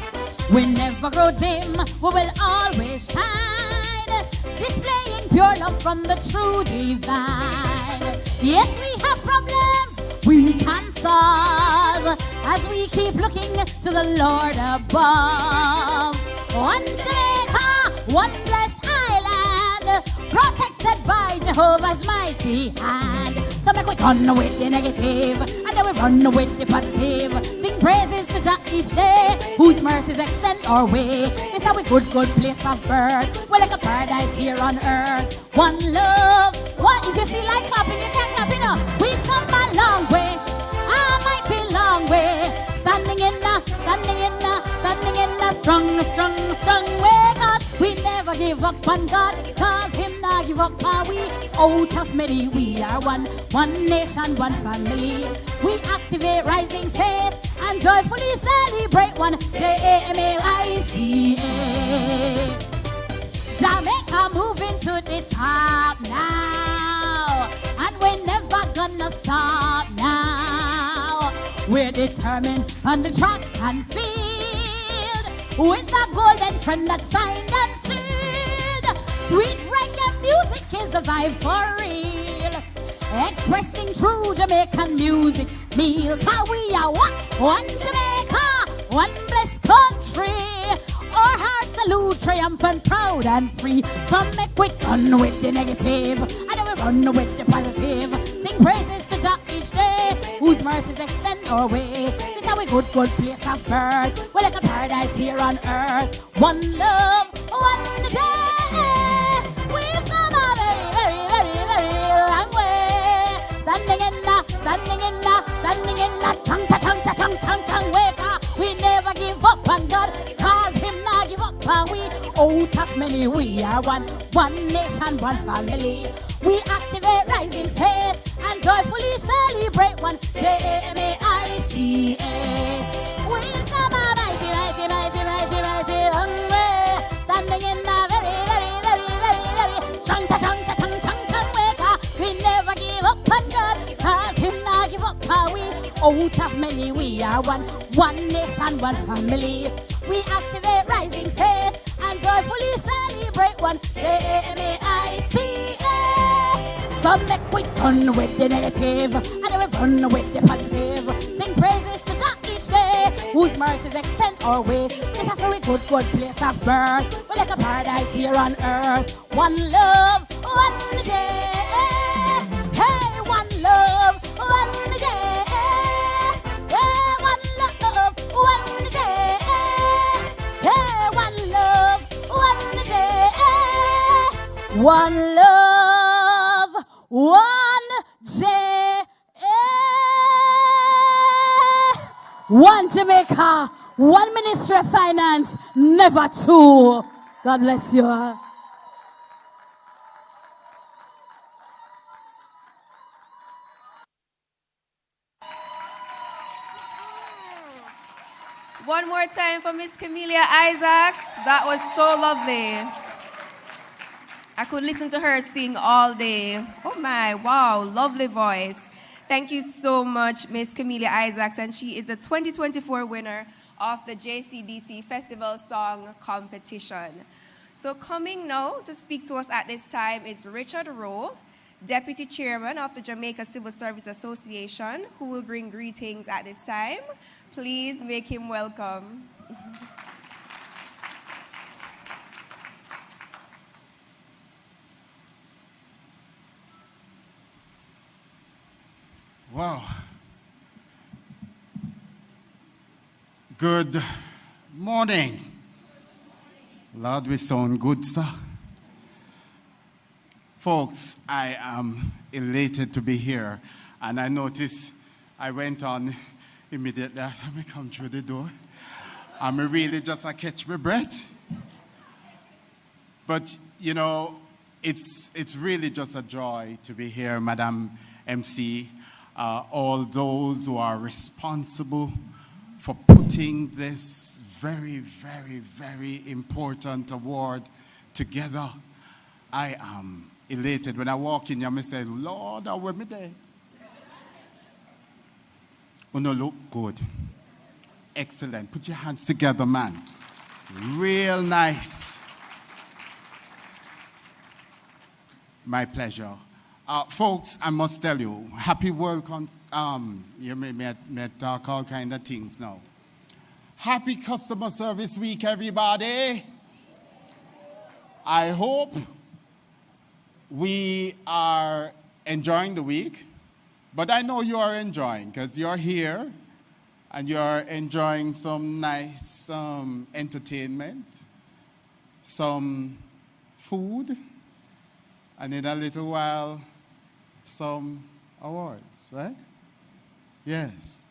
We never grow dim, we will always shine, displaying pure love from the true divine. Yes, we have problems we can solve as we keep looking to the Lord above. One Jamaica, one blessed island, protected by Jehovah's mighty hand. So make we run with the negative, and then we run with the positive. Sing praises to Jah each day, whose mercies extend our way. This how we good place of birth. We're like a paradise here on earth. One love. What if you feel like clapping, you can't clap enough. We've come a long way, a mighty long way. Standing in a strong way. Cause we never give up on God, cause Him not give up on we. Out of many, we are one nation, one family. We activate rising faith and joyfully celebrate one Jamaica. Jamaica moving to the top now, and we're never gonna stop now. We're determined on the track and field, with the golden trend that's signed and sealed. Sweet reggae music is the vibe for real, expressing true Jamaican music meal. Cause we are one Jamaica, one blessed country. Our hearts salute triumph triumphant, proud and free. Some make we run with the negative, and then we run with the positive. Sing praises to Jah each day, whose mercies extend our way. This how we good place of birth. We're like a paradise here on earth. One love, one day. We've come a very, very, very, very long way. Standing in the chung wake. We never give up on God, cause him not give up on we. Out of many we are one nation, one family. We activate rising faith and joyfully celebrate one Jamaica. We've come a mighty long way. Standing in the very, very, very, very, very chung wake. We never give up on God, cause him not give up on we. Out of many we are one nation, one family. We activate rising faith and joyfully celebrate one Jamaica. Some make we run with the negative, and then we run with the positive. Sing praises to Jah each day, whose mercies extend our way. This is a good place of birth. We're like a paradise here on earth. One love, one day. Hey, one love, one day. Hey, one love, one day. Hey, one love, one day. One love, one day. One Jamaica, one Ministry of Finance, never two. God bless you all. One more time for Miss Camelia Isaacs. That was so lovely. I could listen to her sing all day. Oh my, wow, lovely voice. Thank you so much, Miss Camelia Isaacs, and she is the 2024 winner of the JCDC Festival Song Competition. So coming now to speak to us at this time is Richard Rowe, Deputy Chairman of the Jamaica Civil Service Association, who will bring greetings at this time. Please make him welcome. Wow. Good morning. Lord, we sound good, sir. Folks, I am elated to be here. And I noticed I went on immediately after I come through the door. I'm really just catch my breath. But, you know, it's really just a joy to be here, Madam MC. All those who are responsible for putting this very, very, very important award together. I am elated. When I walk in, I say, Lord, how were me there? Oh, no, look good. Excellent. Put your hands together, man. Real nice. My pleasure. Folks, I must tell you, happy World you may talk all kind of things now. Happy Customer Service Week, everybody. I hope we are enjoying the week, but I know you are enjoying because you're here and you're enjoying some nice entertainment, some food, and in a little while, some awards, right? Yes.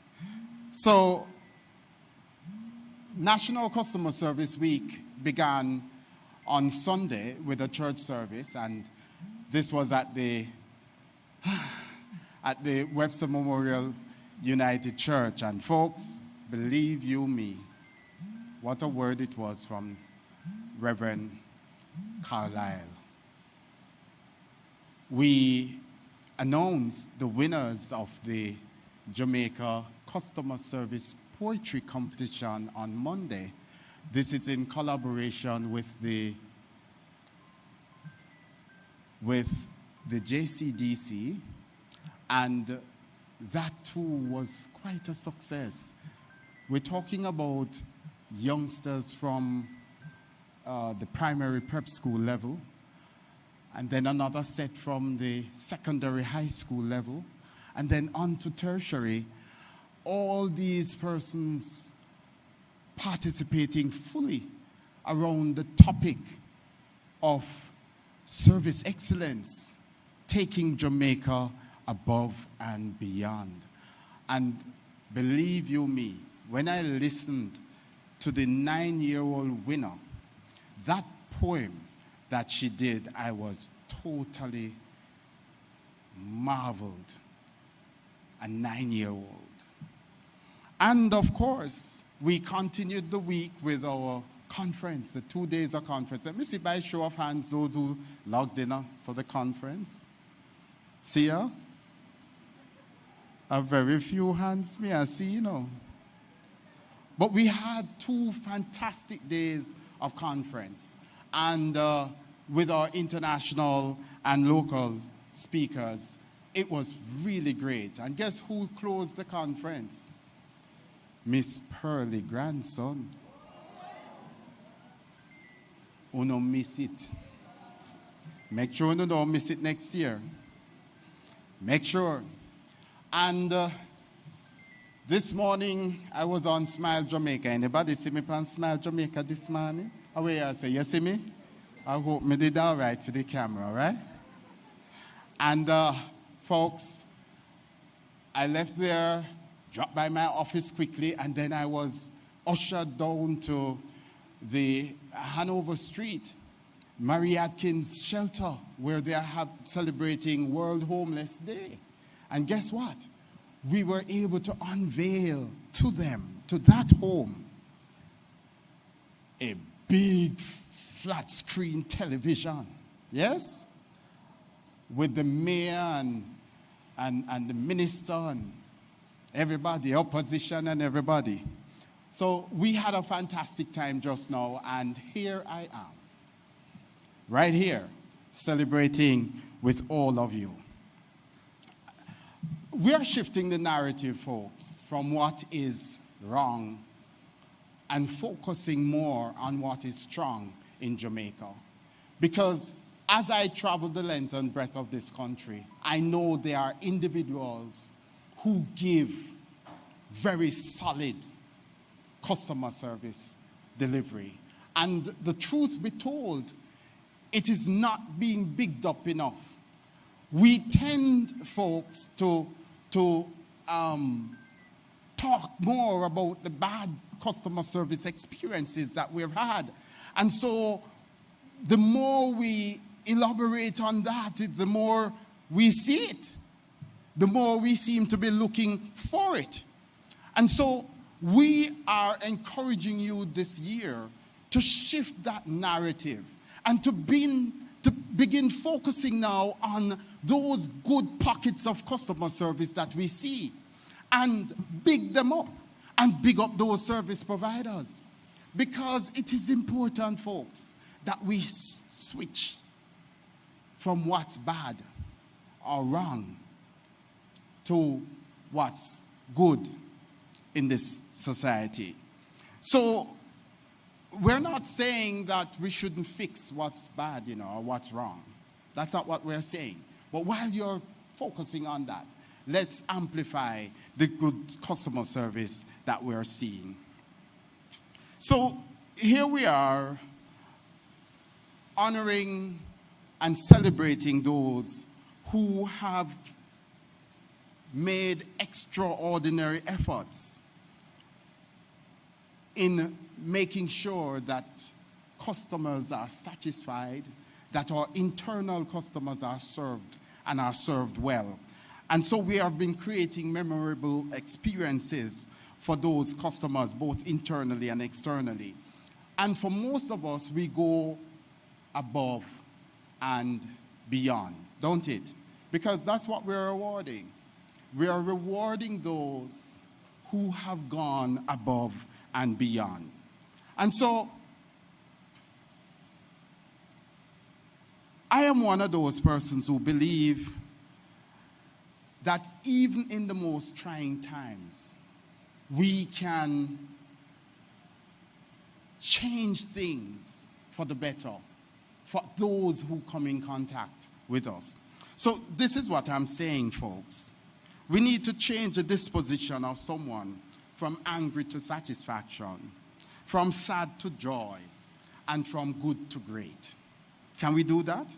So, National Customer Service Week began on Sunday with a church service, and this was at the Webster Memorial United Church. And folks, believe you me, what a word it was from Reverend Carlisle. We announced the winners of the Jamaica Customer Service Poetry Competition on Monday. This is in collaboration with the JCDC, and that too was quite a success. We're talking about youngsters from the primary prep school level, and then another set from the secondary high school level, and then on to tertiary. All these persons participating fully around the topic of service excellence, taking Jamaica above and beyond. And believe you me, when I listened to the 9-year-old winner, that poem that she did, I was totally marveled. A 9-year-old. And of course, we continued the week with our conference, the 2 days of conference. Let me see by show of hands those who logged in for the conference. See ya? A very few hands, me I see, But we had 2 fantastic days of conference. And with our international and local speakers, it was really great. And guess who closed the conference? Miss Pearlie Grandson. Uno miss it. Make sure you don't miss it next year. Make sure. And this morning, I was on Smile Jamaica. Anybody see me on Smile Jamaica this morning? Oh, wait, I say, you see me? I hope me did all right for the camera, right? And folks, I left there, dropped by my office quickly, and then I was ushered down to the Hanover Street, Mary Atkins shelter, where they are celebrating World Homeless Day. And guess what? We were able to unveil to them, to that home, a big flat screen television. Yes? With the mayor and the minister and everybody, opposition and everybody. So we had a fantastic time just now, and here I am, right here, celebrating with all of you. We are shifting the narrative, folks, from what is wrong and focusing more on what is strong in Jamaica. Because as I travel the length and breadth of this country, I know there are individuals who give very solid customer service delivery. And the truth be told, it is not being bigged up enough. We tend, folks, to talk more about the bad customer service experiences that we've had. And so the more we elaborate on that, the more we see it, the more we seem to be looking for it. And so we are encouraging you this year to shift that narrative and to begin focusing now on those good pockets of customer service that we see and big them up and big up those service providers. Because it is important, folks, that we switch from what's bad or wrong to what's good in this society. So we're not saying that we shouldn't fix what's bad, or what's wrong. That's not what we're saying. But while you're focusing on that, let's amplify the good customer service that we're seeing. So here we are, honoring and celebrating those who have made extraordinary efforts in making sure that customers are satisfied, that our internal customers are served and are served well. And so we have been creating memorable experiences for those customers, both internally and externally. And for most of us, we go above and beyond, don't it? Because that's what we're rewarding. We are rewarding those who have gone above and beyond. And so, I am one of those persons who believe that even in the most trying times, we can change things for the better for those who come in contact with us. So this is what I'm saying, folks. We need to change the disposition of someone from angry to satisfaction, from sad to joy, and from good to great. Can we do that?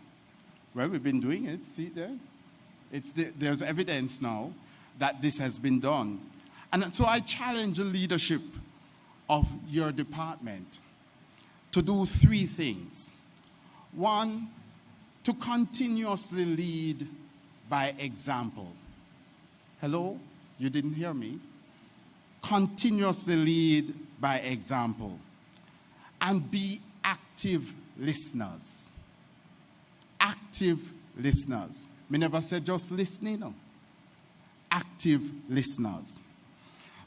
Well, we've been doing it. See there? There's evidence now that this has been done. And so I challenge the leadership of your department to do three things. One, to continuously lead by example. Hello? You didn't hear me? Continuously lead by example. And be active listeners. Active listeners. Me never said just listening. No. Active listeners.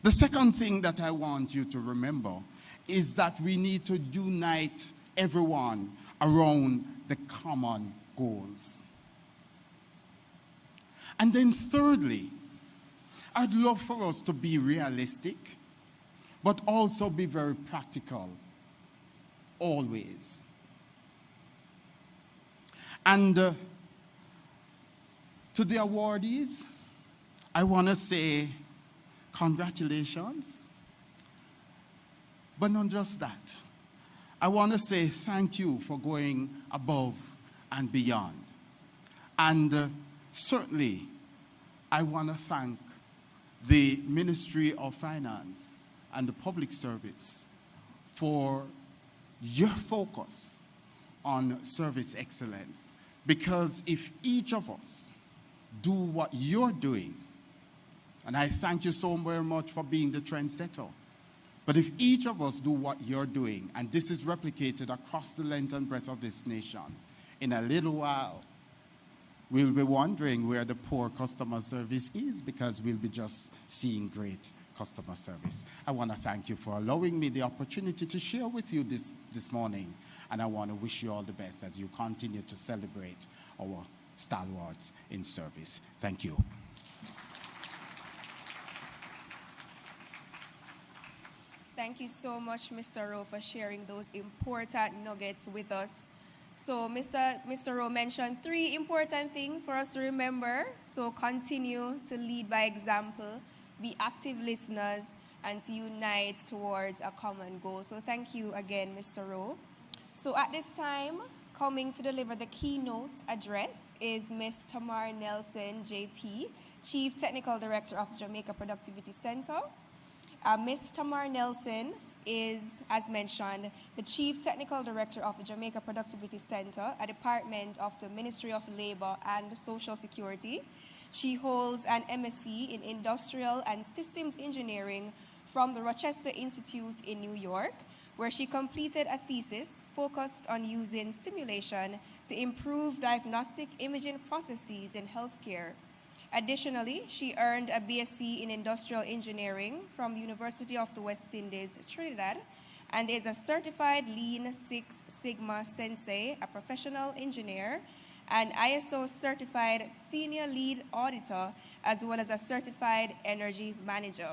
The second thing that I want you to remember is that we need to unite everyone around the common goals. And then thirdly, I'd love for us to be realistic, but also be very practical, always. And to the awardees, I want to say congratulations. But not just that. I want to say thank you for going above and beyond. And certainly, I want to thank the Ministry of Finance and the Public Service for your focus on service excellence. Because if each of us do what you're doing, and I thank you so very much for being the trendsetter, but if each of us do what you're doing, and this is replicated across the length and breadth of this nation, in a little while, we'll be wondering where the poor customer service is, because we'll be just seeing great customer service. I want to thank you for allowing me the opportunity to share with you this morning, and I want to wish you all the best as you continue to celebrate our stalwarts in service. Thank you. Thank you so much, Mr. Rowe, for sharing those important nuggets with us. So Mr. Rowe mentioned three important things for us to remember. So continue to lead by example, be active listeners, and to unite towards a common goal. So thank you again, Mr. Rowe. So at this time, coming to deliver the keynote address is Ms. Tamar Nelson, JP, Chief Technical Director of Jamaica Productivity Center. Ms. Tamar Nelson is, as mentioned, the Chief Technical Director of the Jamaica Productivity Center, a department of the Ministry of Labor and Social Security. She holds an MSc in Industrial and Systems Engineering from the Rochester Institute in New York, where she completed a thesis focused on using simulation to improve diagnostic imaging processes in healthcare. Additionally, she earned a BSc in Industrial Engineering from the University of the West Indies, Trinidad, and is a certified Lean Six Sigma Sensei, a professional engineer, and ISO certified senior lead auditor, as well as a certified energy manager.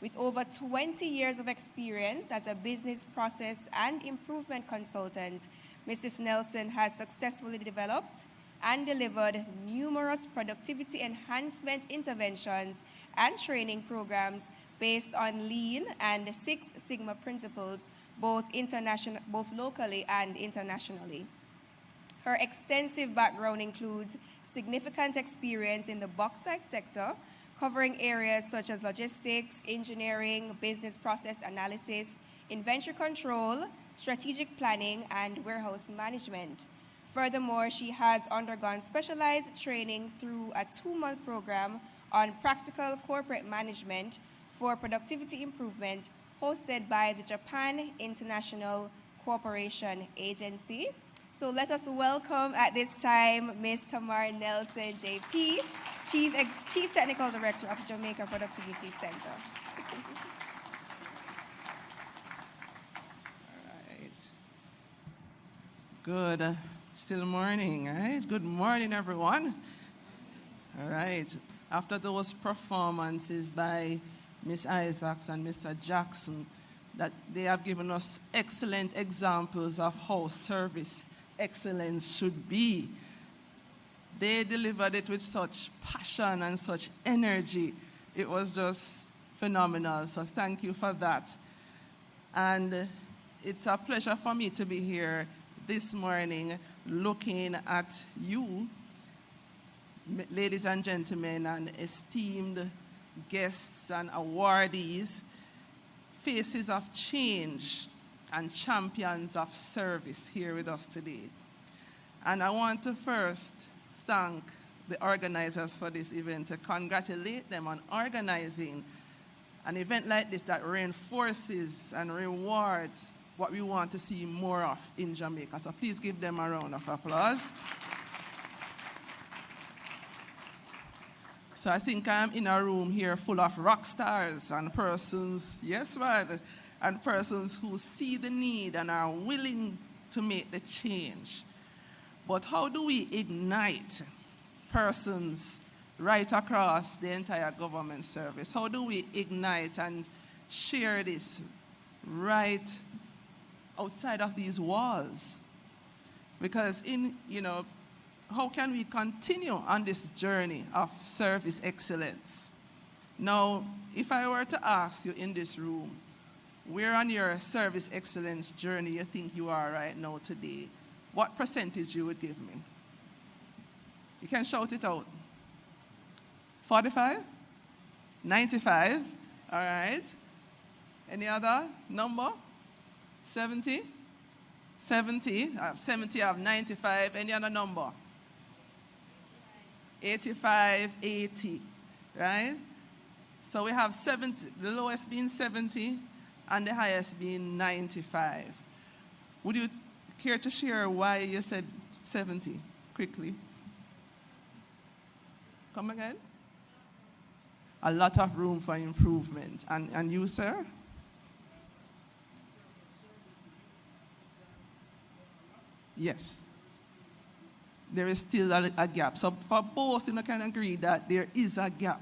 With over 20 years of experience as a business process and improvement consultant, Mrs. Nelson has successfully developed and delivered numerous productivity enhancement interventions and training programs based on Lean and Six Sigma principles, both locally and internationally. Her extensive background includes significant experience in the bauxite sector, covering areas such as logistics, engineering, business process analysis, inventory control, strategic planning, and warehouse management. Furthermore, she has undergone specialized training through a 2-month program on practical corporate management for productivity improvement hosted by the Japan International Cooperation Agency. So let us welcome at this time Ms. Tamar Nelson, JP, Chief Technical Director of Jamaica Productivity Center. All right. Good. Still morning, right? Good morning, everyone. All right. After those performances by Ms. Isaacs and Mr. Jackson, that they have given us excellent examples of how service excellence should be. They delivered it with such passion and such energy. It was just phenomenal. So thank you for that. And it's a pleasure for me to be here this morning looking at you, ladies and gentlemen, and esteemed guests and awardees, faces of change and champions of service here with us today. And I want to first thank the organizers for this event, to congratulate them on organizing an event like this that reinforces and rewards what we want to see more of in Jamaica. So please give them a round of applause. So I think I'm in a room here full of rock stars and persons, yes, man, and persons who see the need and are willing to make the change. But how do we ignite persons right across the entire government service? How do we ignite and share this right outside of these walls? Because how can we continue on this journey of service excellence? Now, if I were to ask you in this room, where on your service excellence journey you think you are right now today, what percentage you would give me? You can shout it out. 45? 95? All right. Any other number? 70? 70? I have 70, I have 95. Any other number? 85, 80, right? So we have 70, the lowest being 70 and the highest being 95. Would you care to share why you said 70 quickly? Come again? A lot of room for improvement. And you, sir? Yes. There is still a gap. So for both, you can agree that there is a gap.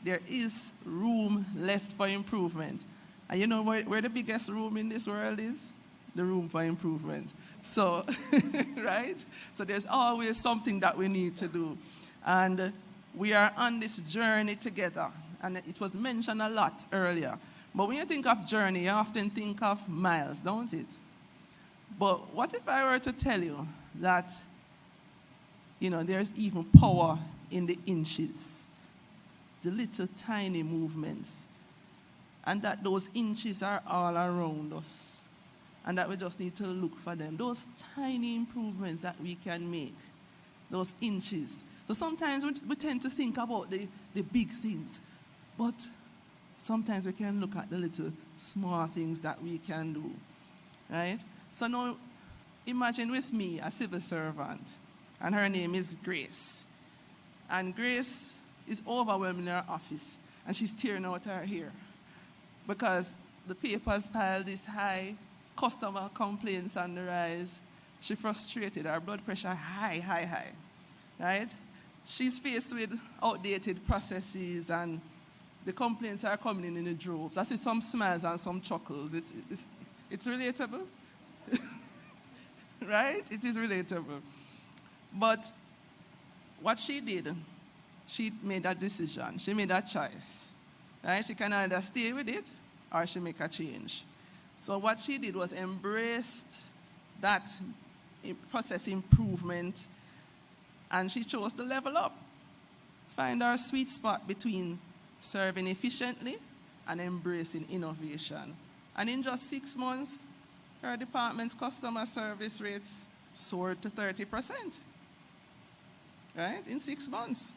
There is room left for improvement. And you know where the biggest room in this world is? The room for improvement. So, right? So there's always something that we need to do. And we are on this journey together. And it was mentioned a lot earlier. But when you think of journey, you often think of miles, don't it? But what if I were to tell you that, there's even power in the inches, the little tiny movements, and that those inches are all around us, and that we just need to look for them, those tiny improvements that we can make, those inches. So sometimes we tend to think about the big things, but sometimes we can look at the little small things that we can do, right? So now, imagine with me a civil servant, and her name is Grace. And Grace is overwhelmed in her office, and she's tearing out her hair because the papers piled this high, customer complaints on the rise. She's frustrated, her blood pressure high, right? She's faced with outdated processes, and the complaints are coming in the droves. I see some smiles and some chuckles. It's relatable. Right? It is relatable. But what she did, she made a decision. She made a choice. Right? She can either stay with it or she make a change. So what she did was embraced that process improvement, and she chose to level up. Find our sweet spot between serving efficiently and embracing innovation. And in just 6 months, her department's customer service rates soared to 30%, right, in 6 months,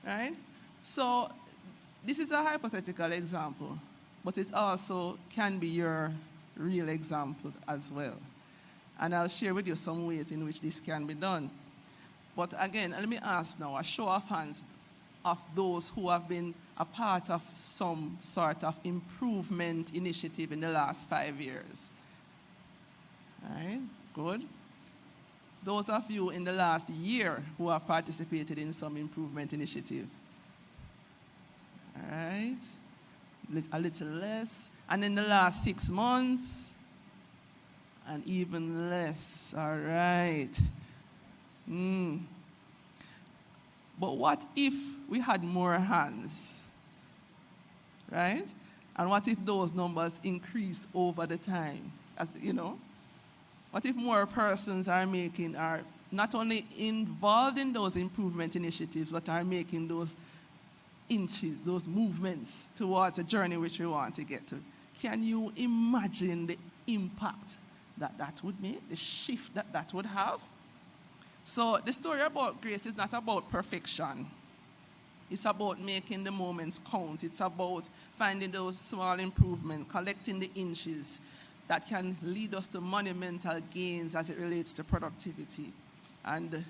right? So this is a hypothetical example, but it also can be your real example as well. And I'll share with you some ways in which this can be done. But again, let me ask now, a show of hands of those who have been a part of some sort of improvement initiative in the last 5 years. All right, good. Those of you in the last year who have participated in some improvement initiative. All right, a little less. And in the last 6 months, and even less, all right. But what if we had more hands, right? And what if those numbers increase over the time? As you know, what if more persons are not only involved in those improvement initiatives, but are making those inches, those movements towards a journey which we want to get to? Can you imagine the impact that would make, the shift that would have? So the story about grace is not about perfection. It's about making the moments count. It's about finding those small improvements, collecting the inches that can lead us to monumental gains as it relates to productivity. And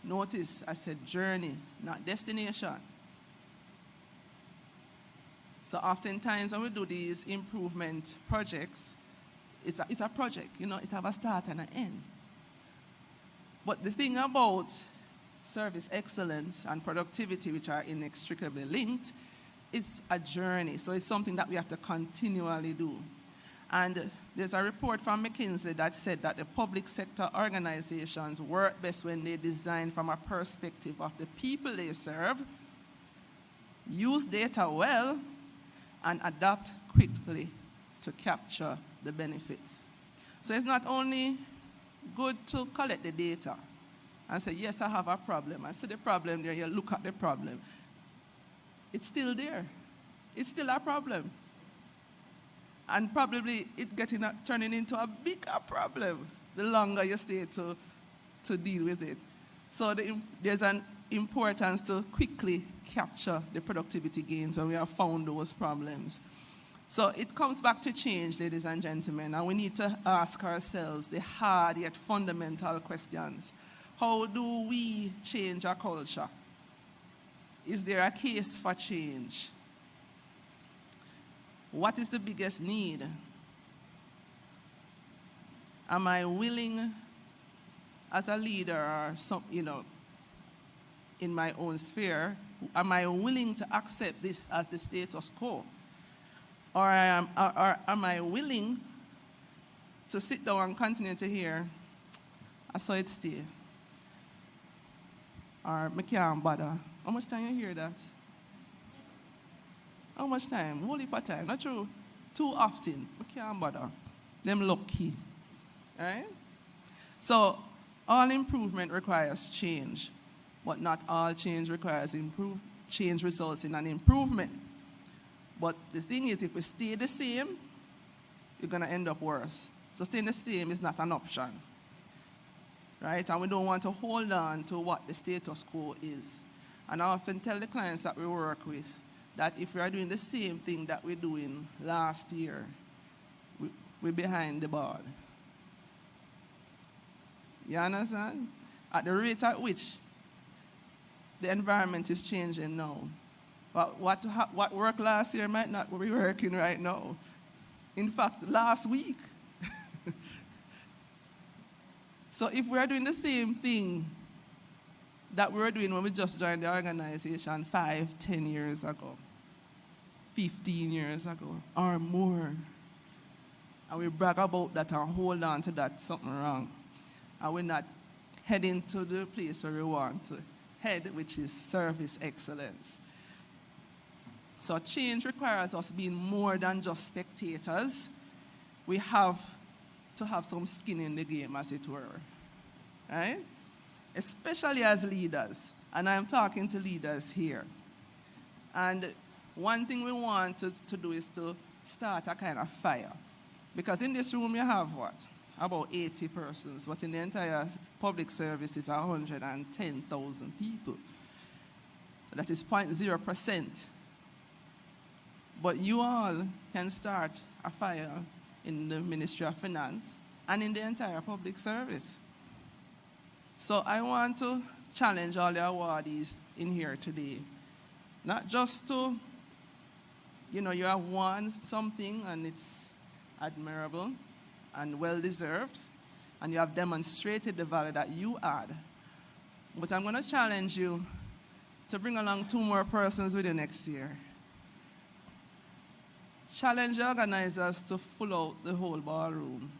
notice, I said journey, not destination. So oftentimes when we do these improvement projects, it's a project, it has a start and an end. But the thing about service excellence and productivity, which are inextricably linked, it's a journey. So it's something that we have to continually do. And there's a report from McKinsey that said that the public sector organizations work best when they design from a perspective of the people they serve, use data well, and adapt quickly to capture the benefits. So it's not only good to collect the data and say, yes, I have a problem. I see the problem there, you look at the problem. It's still there. It's still a problem. And probably turning into a bigger problem the longer you stay to deal with it. So there's an importance to quickly capture the productivity gains when we have found those problems. So it comes back to change, ladies and gentlemen, and we need to ask ourselves the hard yet fundamental questions. How do we change our culture? Is there a case for change? What is the biggest need? Am I willing, as a leader or in my own sphere, am I willing to accept this as the status quo? Or am I willing to sit down and continue to hear, I saw it stay? Or I can't bother. How much time you hear that? How much time? Whole heap of time. Not true. Too often. I can't bother. Them lucky. Right? So all improvement requires change, but not all change requires change results in an improvement. But the thing is, if we stay the same, you're going to end up worse. So staying the same is not an option. Right? And we don't want to hold on to what the status quo is. And I often tell the clients that we work with that if we are doing the same thing that we're doing last year, we're behind the ball. You understand? At the rate at which the environment is changing now, what worked last year might not be working right now. In fact, last week. So if we're doing the same thing that we were doing when we just joined the organization 5, 10 years ago, 15 years ago, or more, and we brag about that and hold on to that, something wrong. And we're not heading to the place where we want to head, which is service excellence. So change requires us being more than just spectators. We have to have some skin in the game, as it were, right? Especially as leaders, and I'm talking to leaders here. And one thing we want to do is to start a kind of fire. Because in this room you have what? About 80 persons, but in the entire public service it's 110,000 people. So that is 0.0%. But you all can start a fire in the Ministry of Finance and in the entire public service. So I want to challenge all the awardees in here today. Not just to, you have won something and it's admirable and well-deserved, and you have demonstrated the value that you add. But I'm going to challenge you to bring along 2 more persons with you next year. challenge the organizers to full out the whole ballroom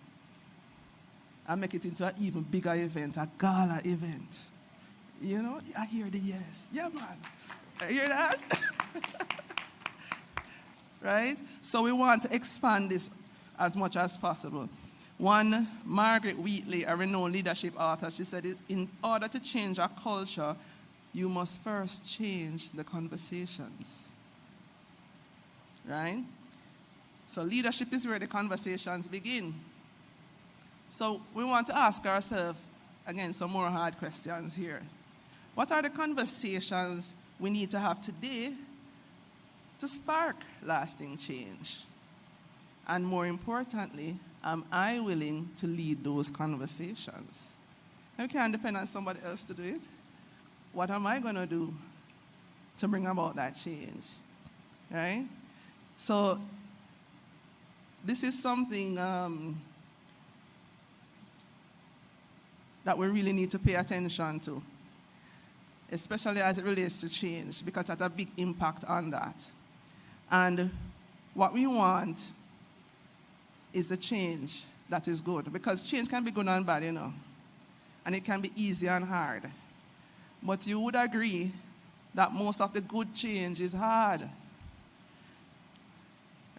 and make it into an even bigger event, a gala event. You know, I hear the yes. Yeah, man. I hear that? Right? So we want to expand this as much as possible. One, Margaret Wheatley, a renowned leadership author, she said, in order to change our culture, you must first change the conversations. Right? So leadership is where the conversations begin. So we want to ask ourselves, again, some more hard questions here. What are the conversations we need to have today to spark lasting change? And more importantly, am I willing to lead those conversations? I can't depend on somebody else to do it. What am I going to do to bring about that change? Right? So this is something that we really need to pay attention to, especially as it relates to change, because it has a big impact on that. And what we want is a change that is good, because change can be good and bad, you know, and it can be easy and hard. But you would agree that most of the good change is hard,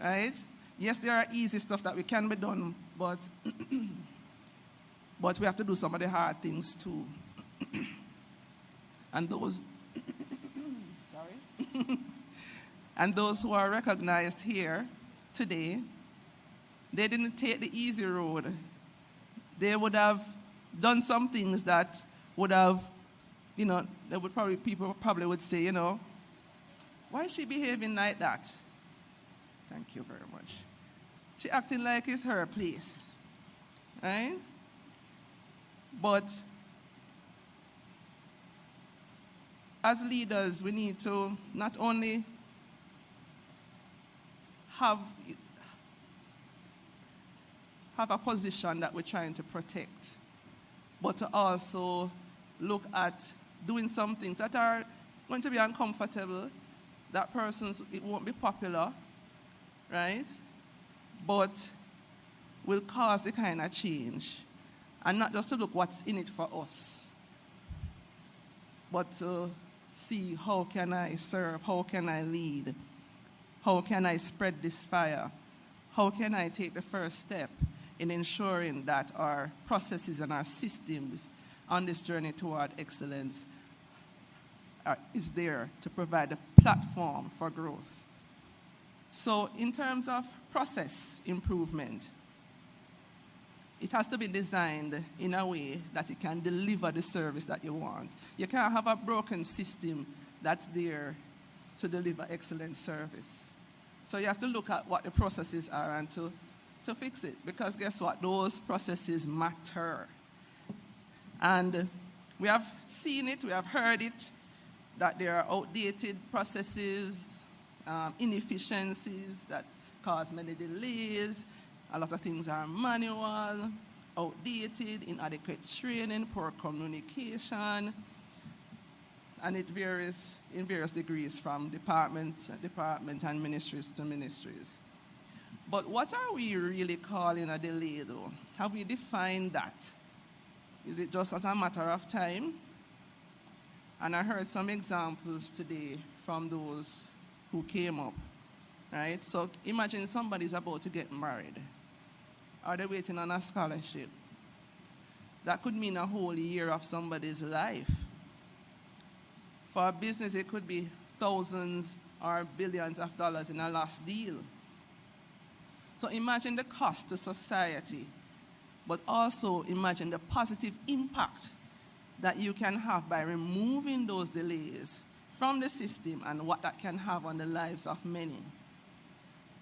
right? Yes, there are easy stuff that we can be done, but but we have to do some of the hard things too. And those, sorry, and those who are recognized here today, they didn't take the easy road. They would have done some things that would have, you know, they would probably, people probably would say, you know, why is she behaving like that? Thank you very much. She acting like it's her place, right? But as leaders, we need to not only have a position that we're trying to protect, but to also look at doing some things that are going to be uncomfortable, that person's, it won't be popular, right? But will cause the kind of change. And not just to look what's in it for us, but to see how can I serve, how can I lead, how can I spread this fire, how can I take the first step in ensuring that our processes and our systems on this journey toward excellence is there to provide a platform for growth. So in terms of process improvement, it has to be designed in a way that it can deliver the service that you want. You can't have a broken system that's there to deliver excellent service. So you have to look at what the processes are and to fix it. Because guess what? Those processes matter. And we have seen it, we have heard it, that there are outdated processes, inefficiencies that cause many delays. A lot of things are manual, outdated, inadequate training, poor communication, and it varies in various degrees from department and ministries to ministries. But what are we really calling a delay, though? Have we defined that? Is it just as a matter of time? And I heard some examples today from those who came up, right? So imagine somebody's about to get married. Are they waiting on a scholarship? That could mean a whole year of somebody's life. For a business, it could be thousands or billions of dollars in a lost deal. So imagine the cost to society, but also imagine the positive impact that you can have by removing those delays from the system and what that can have on the lives of many.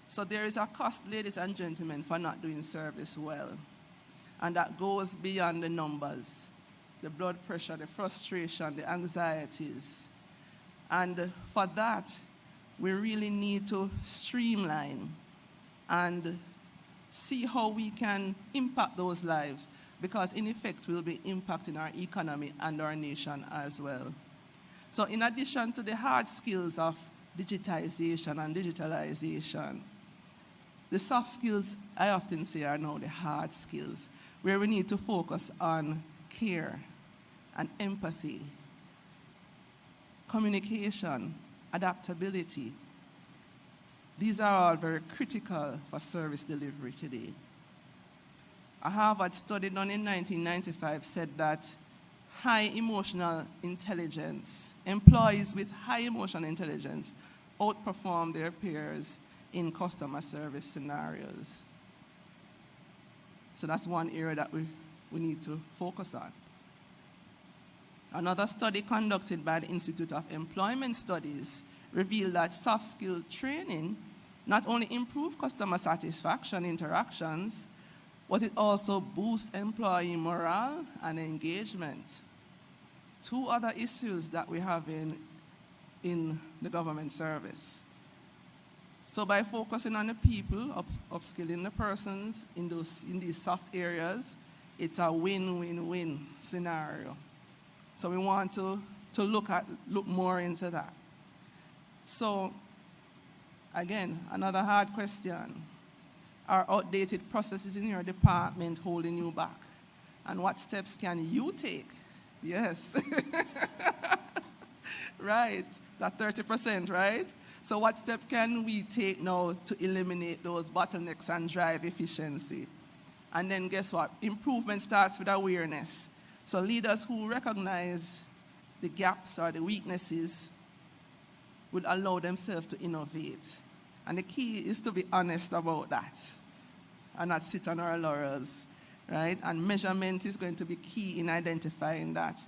So there is a cost, ladies and gentlemen, for not doing service well. And that goes beyond the numbers, the blood pressure, the frustration, the anxieties. And for that, we really need to streamline and see how we can impact those lives, because in effect we'll be impacting our economy and our nation as well. So in addition to the hard skills of digitization and digitalization, The soft skills, I often say, are now the hard skills, where we need to focus on care and empathy, communication, adaptability. These are all very critical for service delivery today. A Harvard study done in 1995 said that high emotional intelligence, employees with high emotional intelligence outperform their peers in customer service scenarios. So that's one area that we need to focus on. Another study conducted by the Institute of Employment Studies revealed that soft skill training not only improves customer satisfaction interactions, but it also boosts employee morale and engagement. Two other issues that we have in the government service. So by focusing on the people, upskilling the persons in these soft areas, it's a win-win-win scenario. So we want to look more into that. So again, another hard question. Are outdated processes in your department holding you back? And what steps can you take? Yes. Right, that 30%, right? So what step can we take now to eliminate those bottlenecks and drive efficiency? And then guess what? Improvement starts with awareness. So leaders who recognize the gaps or the weaknesses would allow themselves to innovate. And the key is to be honest about that and not sit on our laurels, right? And measurement is going to be key in identifying that.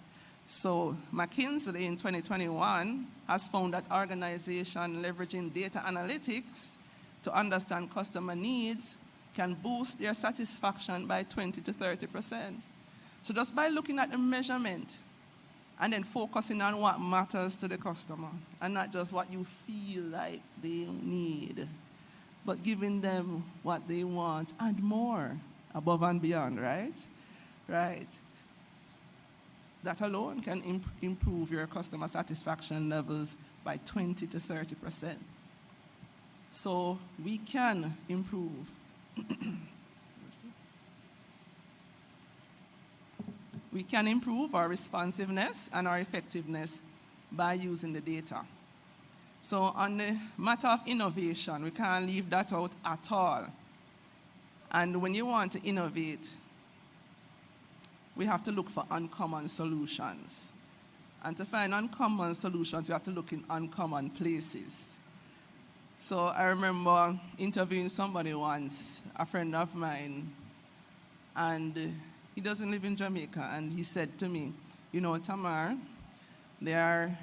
So McKinsey in 2021 has found that organizations leveraging data analytics to understand customer needs can boost their satisfaction by 20 to 30%. So just by looking at the measurement and then focusing on what matters to the customer and not just what you feel like they need, but giving them what they want and more, above and beyond, right? Right. That alone can improve your customer satisfaction levels by 20 to 30%. So we can improve. We can improve our responsiveness and our effectiveness by using the data. So on the matter of innovation, we can't leave that out at all. And when you want to innovate, we have to look for uncommon solutions. And to find uncommon solutions, we have to look in uncommon places. So I remember interviewing somebody once, a friend of mine, and he doesn't live in Jamaica, and he said to me, you know, Tamar, there are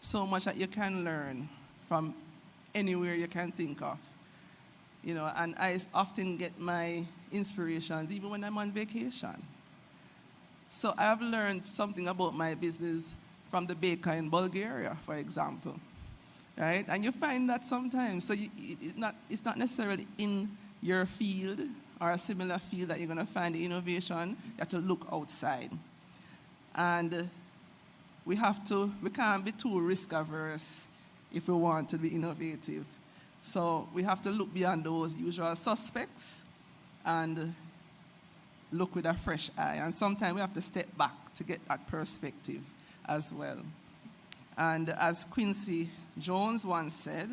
so much that you can learn from anywhere you can think of. You know, and I often get my inspirations even when I'm on vacation. So I have learned something about my business from the baker in Bulgaria, for example, right? And you find that sometimes, so it's not necessarily in your field or a similar field that you're going to find the innovation. You have to look outside. And we can't be too risk averse if we want to be innovative. So we have to look beyond those usual suspects and look with a fresh eye. And sometimes we have to step back to get that perspective as well. And as Quincy Jones once said,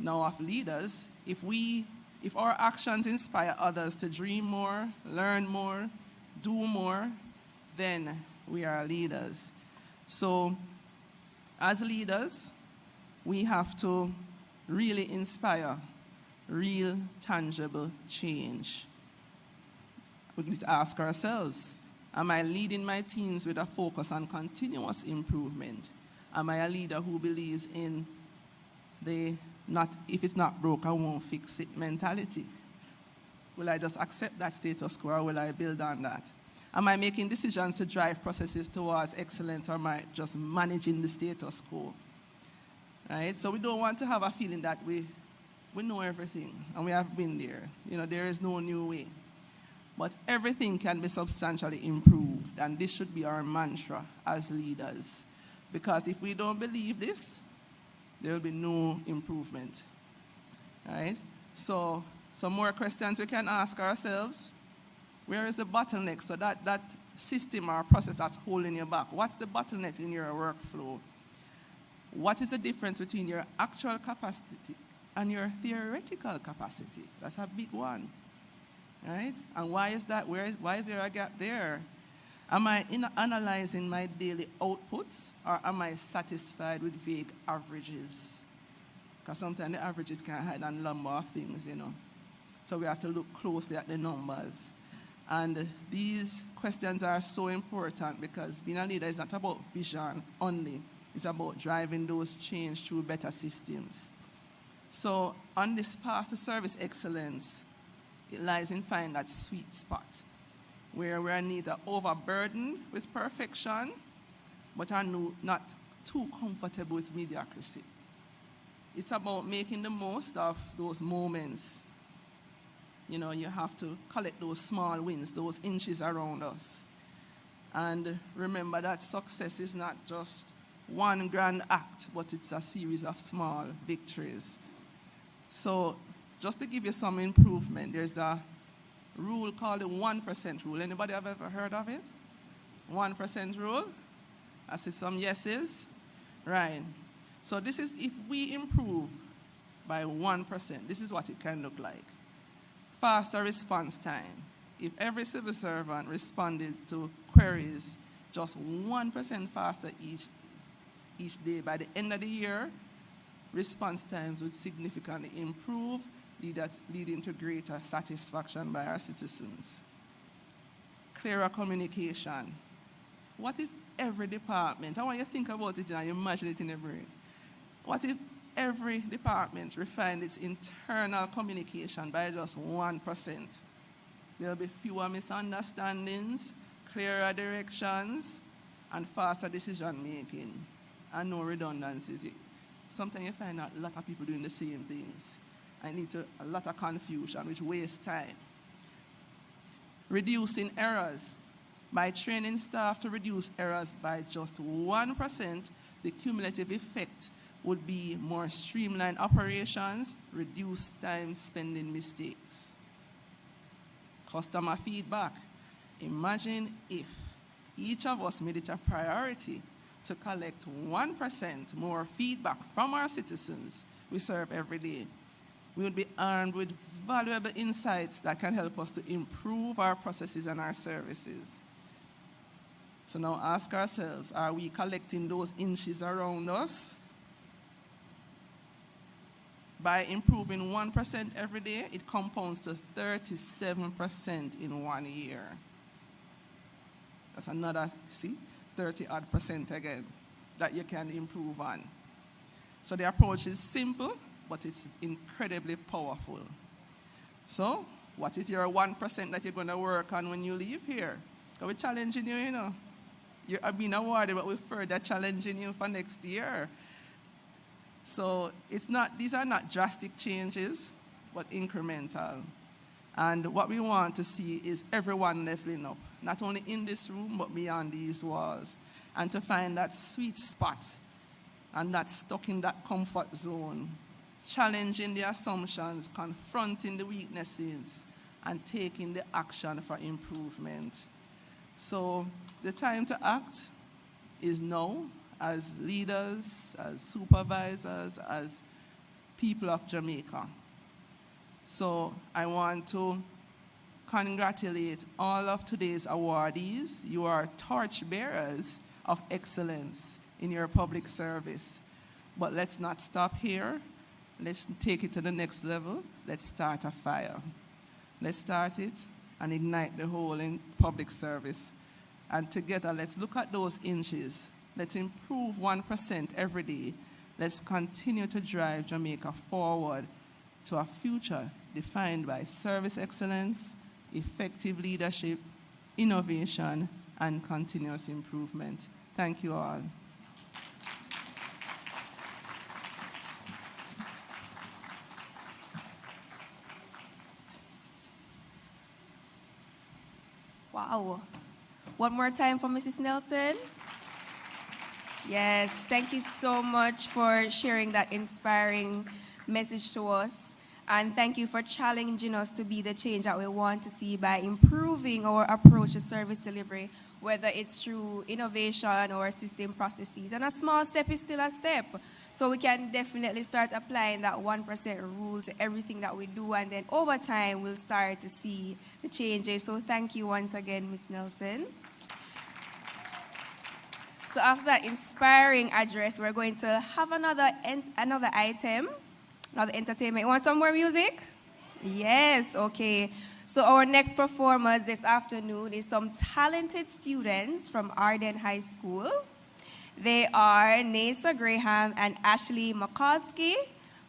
now of leaders, if our actions inspire others to dream more, learn more, do more, then we are leaders. So as leaders, we have to really inspire real, tangible change. We need to ask ourselves, am I leading my teams with a focus on continuous improvement? Am I a leader who believes in if it's not broke, I won't fix it mentality? Will I just accept that status quo, or will I build on that? Am I making decisions to drive processes towards excellence, or am I just managing the status quo? Right? So we don't want to have a feeling that we know everything and we have been there. You know, there is no new way. But everything can be substantially improved, and this should be our mantra as leaders. Because if we don't believe this, there will be no improvement. Right? So some more questions we can ask ourselves. Where is the bottleneck? So that system or process that's holding you back. What's the bottleneck in your workflow? What is the difference between your actual capacity and your theoretical capacity? That's a big one, right? And why is that? Why is there a gap there? Am I analyzing my daily outputs, or am I satisfied with vague averages? Because sometimes the averages can hide a number of things, you know. So we have to look closely at the numbers. And these questions are so important because being a leader is not about vision only. It's about driving those change through better systems. So on this path to service excellence, it lies in finding that sweet spot where we're neither overburdened with perfection, but are not too comfortable with mediocrity. It's about making the most of those moments. You know, you have to collect those small wins, those inches around us. And remember that success is not just one grand act, but it's a series of small victories. So just to give you some improvement, there's a rule called the 1% rule. Anybody have ever heard of it? 1% rule? I see some yeses. Right. So this is, if we improve by 1%, this is what it can look like. Faster response time. If every civil servant responded to queries just 1% faster each day, by the end of the year, response times would significantly improve, leading to greater satisfaction by our citizens. Clearer communication. What if every department, I want you to think about it and imagine it in your brain. What if every department refined its internal communication by just 1%? There'll be fewer misunderstandings, clearer directions, and faster decision making, and no redundancies. Sometimes you find out a lot of people doing the same things. I need a lot of confusion, which wastes time. Reducing errors. By training staff to reduce errors by just 1%, the cumulative effect would be more streamlined operations, reduced time spending mistakes. Customer feedback. Imagine if each of us made it a priority to collect 1% more feedback from our citizens we serve every day. We would be armed with valuable insights that can help us to improve our processes and our services. So now ask ourselves, are we collecting those inches around us? By improving 1% every day, it compounds to 37% in 1 year. That's another, 30-odd% again that you can improve on. So the approach is simple, but it's incredibly powerful. So, what is your 1% that you're going to work on when you leave here? Are we challenging you, you know? You are being awarded, but we're further challenging you for next year. So, these are not drastic changes, but incremental. And what we want to see is everyone leveling up, not only in this room, but beyond these walls. And to find that sweet spot and not stuck in that comfort zone, challenging the assumptions, confronting the weaknesses, and taking the action for improvement. So the time to act is now, as leaders, as supervisors, as people of Jamaica. So I want to congratulate all of today's awardees. You are torchbearers of excellence in your public service. But let's not stop here. Let's take it to the next level. Let's start a fire. Let's start it and ignite the whole in public service. And together, let's look at those inches. Let's improve 1% every day. Let's continue to drive Jamaica forward to a future defined by service excellence, effective leadership, innovation, and continuous improvement. Thank you all. Wow. One more time for Mrs. Nelson. Yes, thank you so much for sharing that inspiring message to us. And thank you for challenging us to be the change that we want to see by improving our approach to service delivery, whether it's through innovation or system processes. And a small step is still a step. So we can definitely start applying that 1% rule to everything that we do, and then over time we'll start to see the changes. So thank you once again, Ms. Nelson. So after that inspiring address, we're going to have another item, another entertainment. You want some more music? Yes, okay. So our next performers this afternoon is some talented students from Arden High School. They are Nasa Graham and Ashley McCoskey.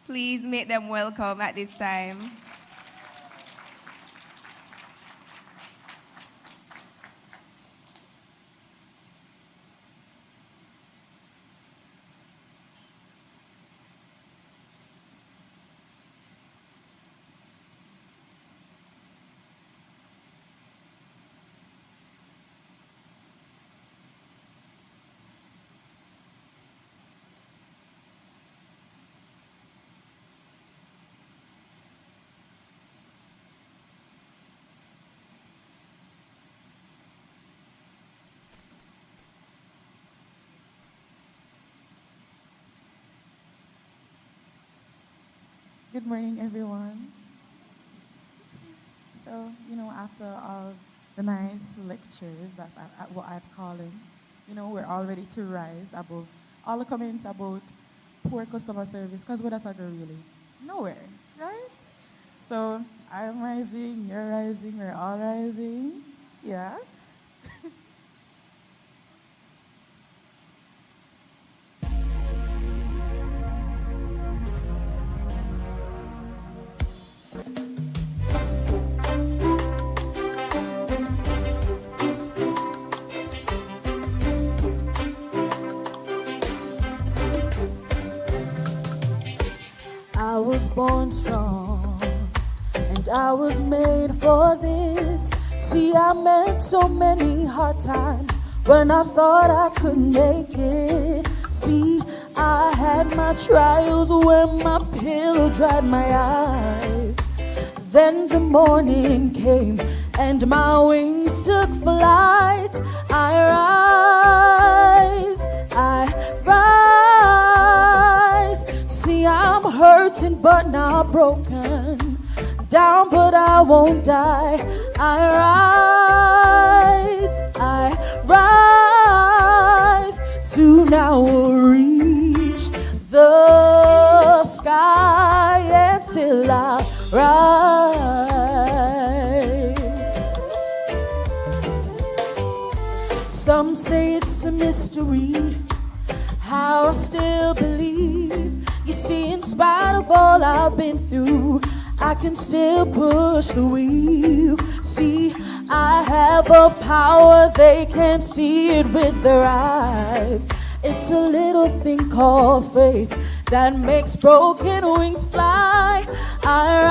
Please make them welcome at this time. Good morning, everyone. So, after all the nice lectures, that's what I'm calling, we're all ready to rise above all the comments about poor customer service, because we're not going really nowhere, right? So, I'm rising, you're rising, we're all rising, yeah? I was born strong, and I was made for this. See, I met so many hard times when I thought I couldn't make it. See, I had my trials when my pillow dried my eyes. Then the morning came and my wings took flight. I rise. See, I'm hurting but not broken. Down but I won't die. I rise. Soon I will reach the sky and still I rise. Some say it's a mystery how I still believe. You see, in spite of all I've been through, I can still push the wheel. See, I have a power, they can't see it with their eyes. It's a little thing called faith that makes broken wings fly. I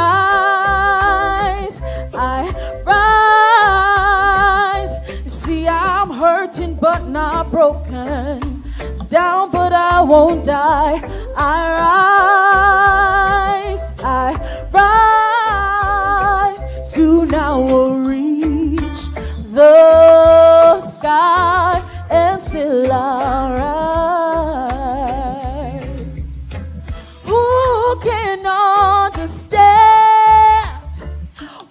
rise. See, I'm hurting but not broken. Down but I won't die. I rise. Soon I will reach the sky and still I rise. Who can understand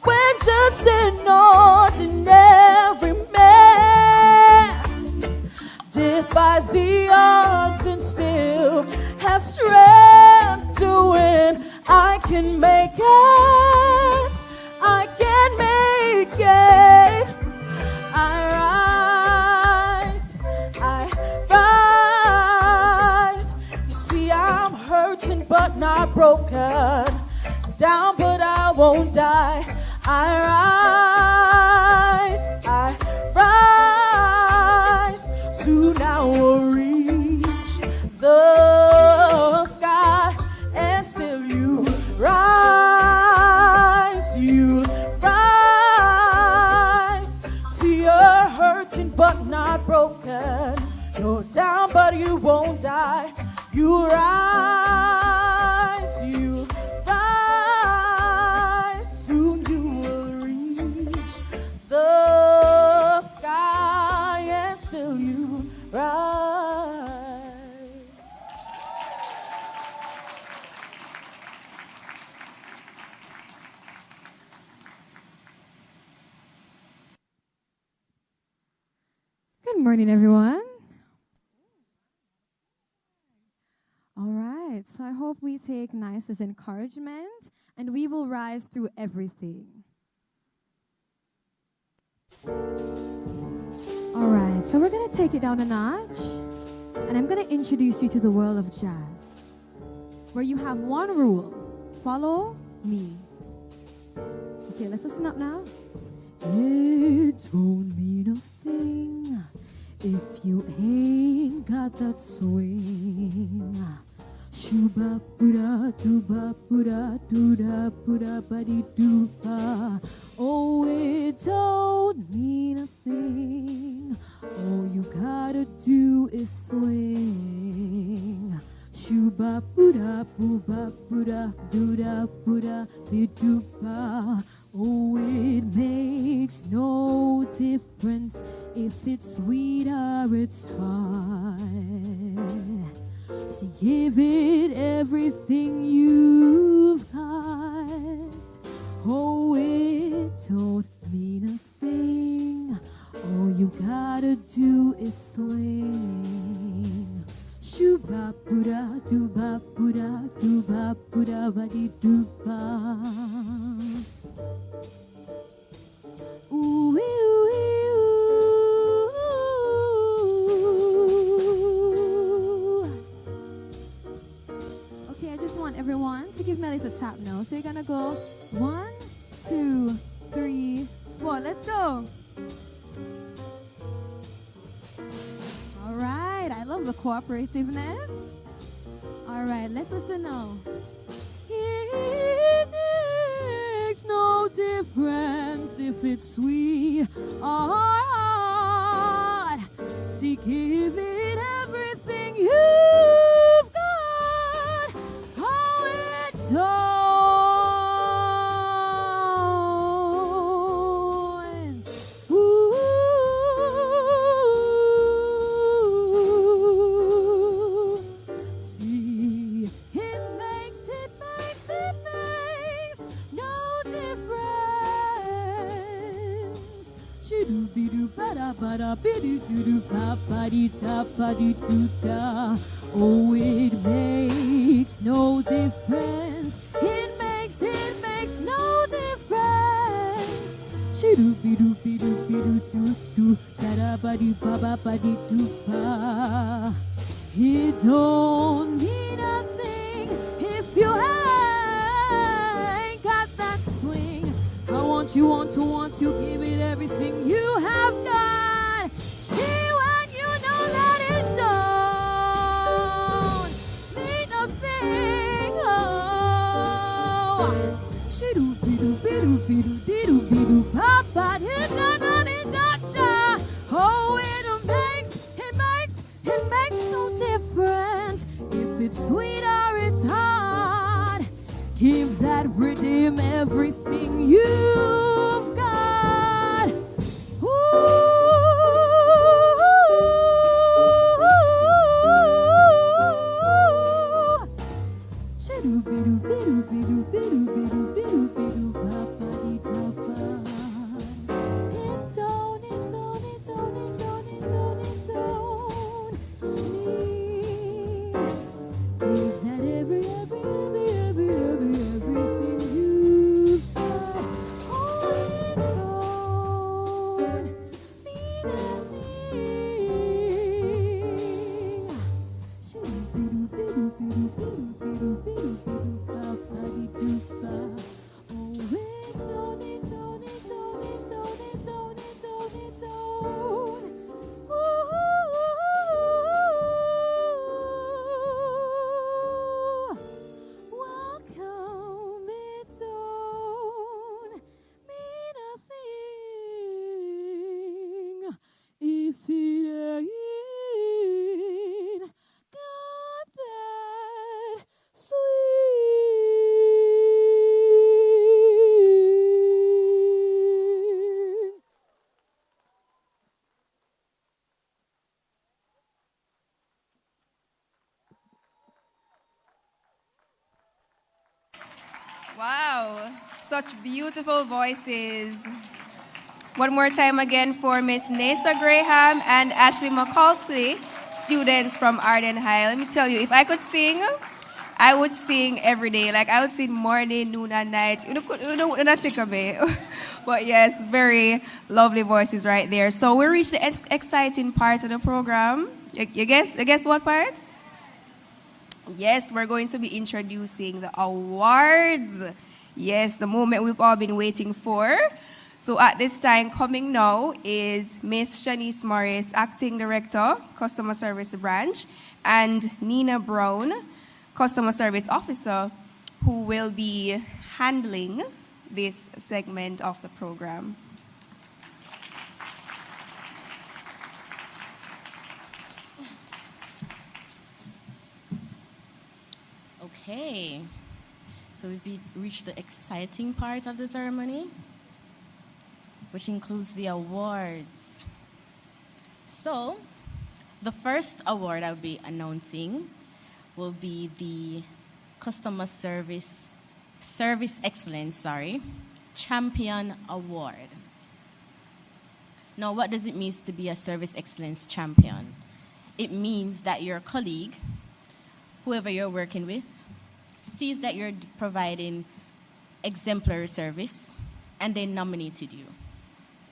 when just an ordinary man defies the odds and still has strength to win? I can make it. I can make it. I rise. You see, I'm hurting but not broken. Down but I won't die. I rise. Soon I will reach the sky and still you rise. You rise. See, you're hurting but not broken. You're down but you won't die. You rise. You rise. till you right. Good morning, everyone. All right, so I hope we take nice as encouragement, and we will rise through everything. All right, so we're going to take it down a notch, and I'm going to introduce you to the world of jazz, where you have one rule: follow me. Okay, let's listen up now. It don't mean a thing if you ain't got that swing. Shooba buda dooba buda dooda buda buddy dooba. Oh, it don't mean a thing. All you gotta do is swing. Shooba buda booba buda dooda buda bidooba. Oh, it makes no difference if it's sweet or it's hard. So give it everything you've got. Oh, it don't mean a thing. All you gotta do is swing. Shooba buda dooba buda dooba buda buddy dooba. Ooh, ooh, ooh. Okay, I just want everyone to give me a little tap now. So you're gonna go 1, 2, 3, 4. Let's go. All right, I love the cooperativeness. All right, let's listen now. It makes no difference if it's sweet or hard. See, give it everything you've got. Oh, it's all. See, it makes no difference. Shoo-doo-be-doo, ba-da-ba-da-be-doo-doo-doo, ba-ba-dee-da-ba-dee-doo-da. Oh, it makes no difference. It makes no difference. Shoo-doo-be-doo-be-doo-be-doo-doo-doo, da-da-ba-dee-ba-ba-ba-dee-doo-ba. It don't mean a thing if you ain't got that swing. I want you to give it everything you have got. See, when you know that it don't mean nothing. Oh, shoo-doo-be-doo-be-doo-be-doo-be-doo-be-doo, ba-ba-dee-da-da-dee-da-da. Oh, it makes no difference if it's sweet or it's hard. Give that rhythm everything you've got. Ooh. Shoo-doo-be-doo-be-doo-be-doo-be-doo-be-doo-be-doo, ba-ba-dee-da-ba. It don't mean give that everything you've got. Oh, it don't mean a thing. Shoo-doo-be-doo-be-doo-be-doo-be-doo-be-doo-be-doo, ba-ba-dee-doo-ba. Oh, it don't. Welcome, it don't mean a thing Wow, such beautiful voices. One more time again for Miss Nessa Graham and Ashley McCalsley, students from Arden High. Let me tell you, if I could sing, I would sing every day. Like I would sing morning, noon, and night. But yes, very lovely voices right there. So we reached the exciting part of the program. You guess what part? Yes, we're going to be introducing the awards. Yes, the moment we've all been waiting for. So at this time, coming now is Miss Shanice Morris, Acting Director, Customer Service Branch, and Nina Brown, Customer Service Officer, who will be handling this segment of the program. Okay, so we've reached the exciting part of the ceremony, which includes the awards. So, the first award I'll be announcing will be the Customer Service Excellence, Champion Award. Now, what does it mean to be a Service Excellence Champion? It means that your colleague, whoever you're working with, sees that you're providing exemplary service, and they nominated you.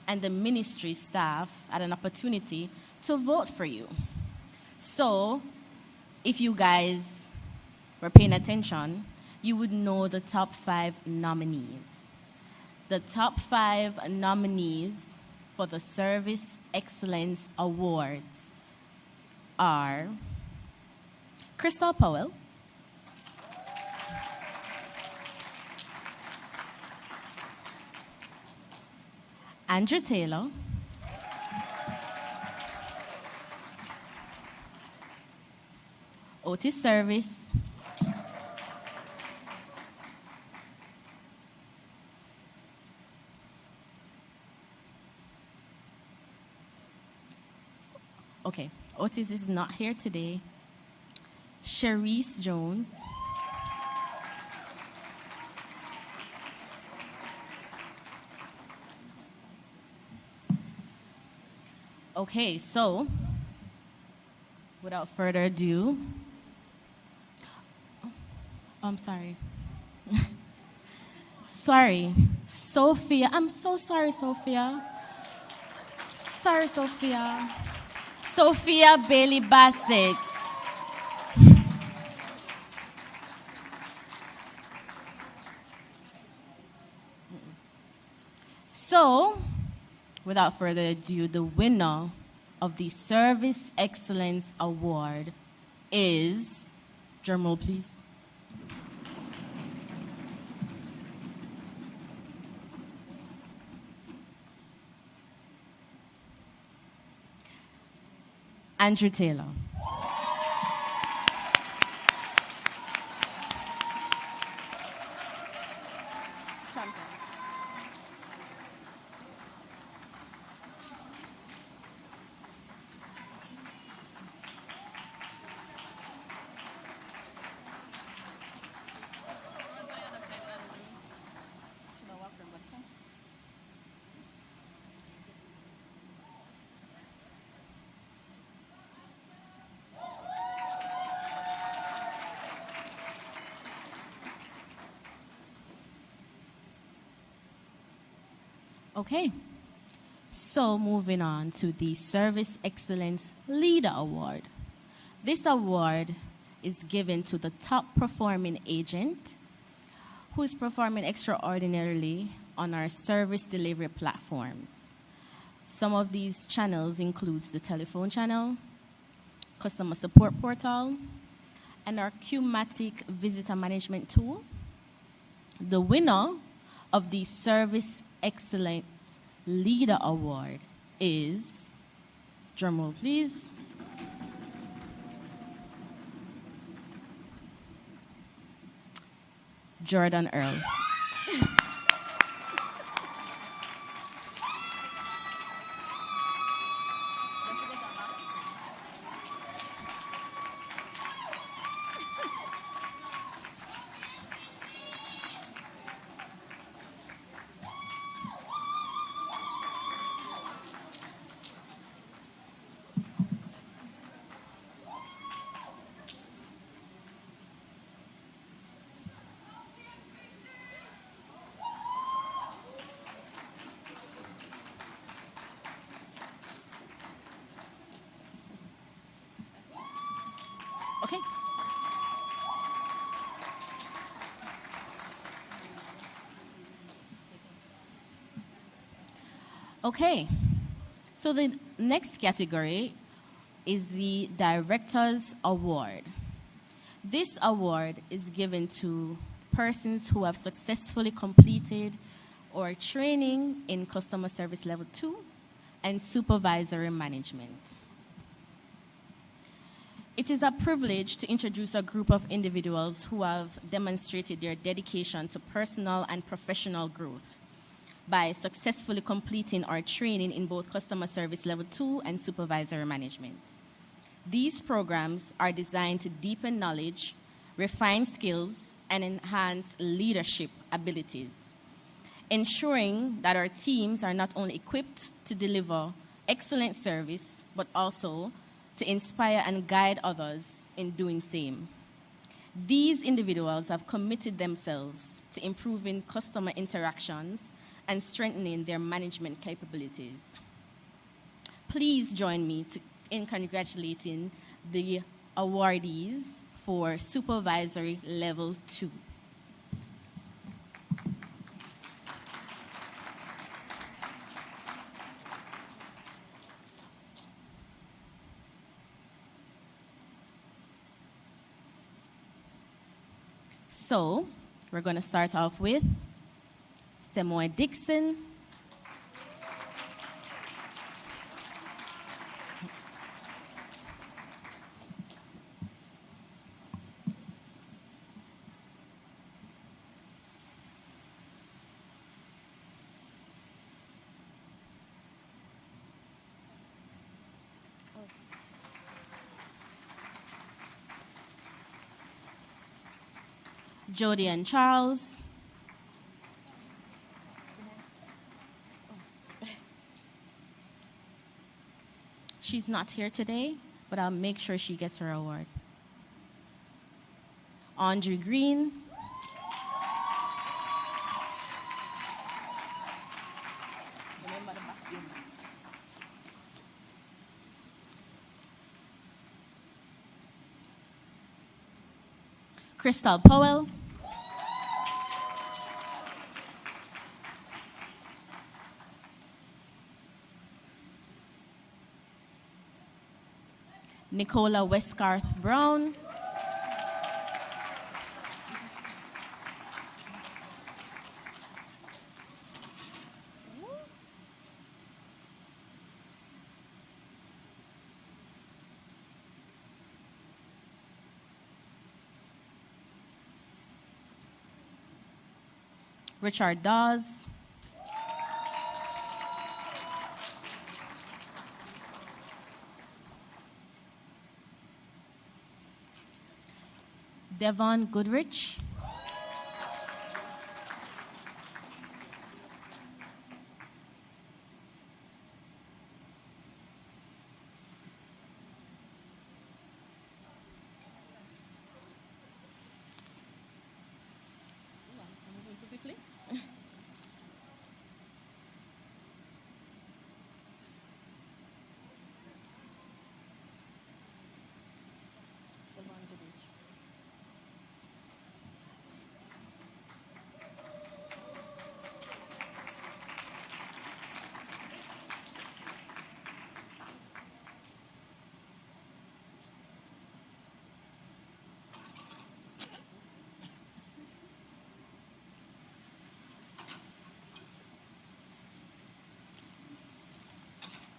And the ministry staff had an opportunity to vote for you. So, if you guys were paying attention, you would know the top 5 nominees. The top 5 nominees for the Service Excellence Awards are Crystal Powell, Andrew Taylor, Otis Service, okay, Otis is not here today, Sharice Jones, okay, so without further ado, I'm sorry. Sorry, Sophia. I'm so sorry, Sophia. Sorry, Sophia. Sophia Bailey Bassett. So, without further ado, the winner of the Service Excellence Award is, drum roll please, Andrew Taylor. Okay, so moving on to the Service Excellence Leader Award. This award is given to the top performing agent who is performing extraordinarily on our service delivery platforms. Some of these channels includes the telephone channel, customer support portal, and our Qmatic visitor management tool. The winner of the Service Excellence Leader Award is, drumroll please, Jordan Earl. Okay, so the next category is the Director's Award. This award is given to persons who have successfully completed or training in customer service level 2 and supervisory management. It is a privilege to introduce a group of individuals who have demonstrated their dedication to personal and professional growth by successfully completing our training in both customer service level 2 and supervisory management. These programs are designed to deepen knowledge, refine skills, and enhance leadership abilities, ensuring that our teams are not only equipped to deliver excellent service, but also to inspire and guide others in doing same. These individuals have committed themselves to improving customer interactions and strengthening their management capabilities. Please join me in congratulating the awardees for Supervisory Level 2. So, we're going to start off with Semoy Dixon, Jody and Charles, she's not here today, but I'll make sure she gets her award. Andre Green, Crystal Powell, Nicola Westgarth Brown, Richard Dawes, Devon Goodrich,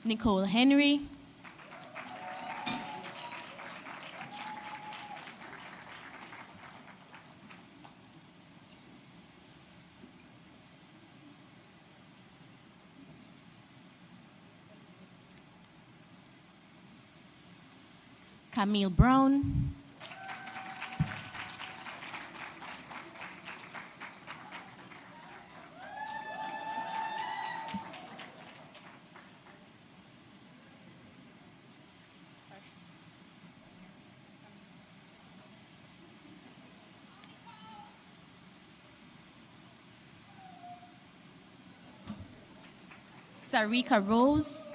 Nicole Henry, Camille Brown, Sarika Rose,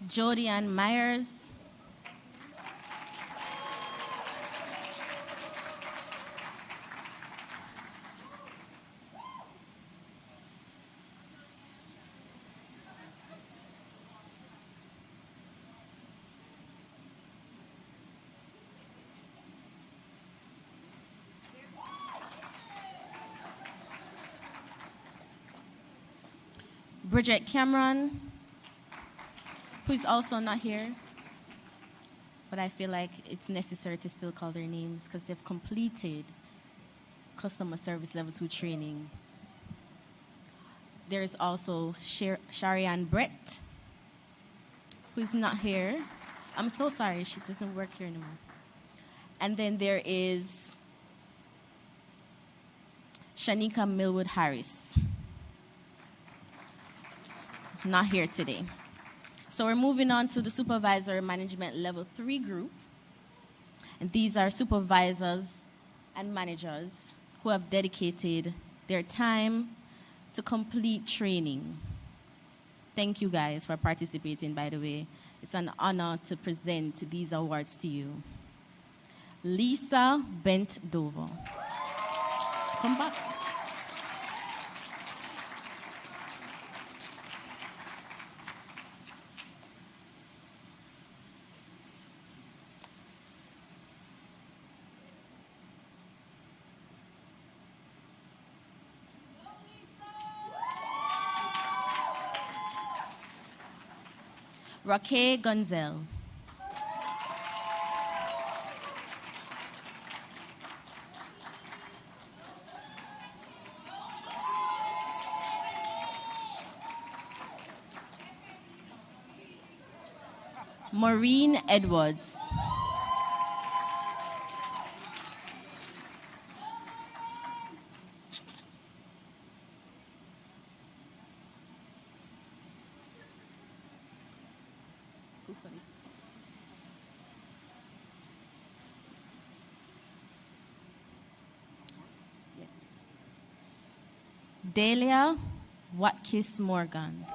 Jody Ann Myers. Bridget Cameron, who is also not here, but I feel like it's necessary to still call their names because they've completed customer service level 2 training. There is also Sharianne Brett, who is not here. I'm so sorry, she doesn't work here anymore. And then there is Shanika Millwood Harris. Not here today. So we're moving on to the supervisor management level 3 group. And these are supervisors and managers who have dedicated their time to complete training. Thank you guys for participating, by the way. It's an honor to present these awards to you. Lisa Bent Dover. Come back. Raquel Gonzel. Maureen Edwards. Delia Watkis Morgan.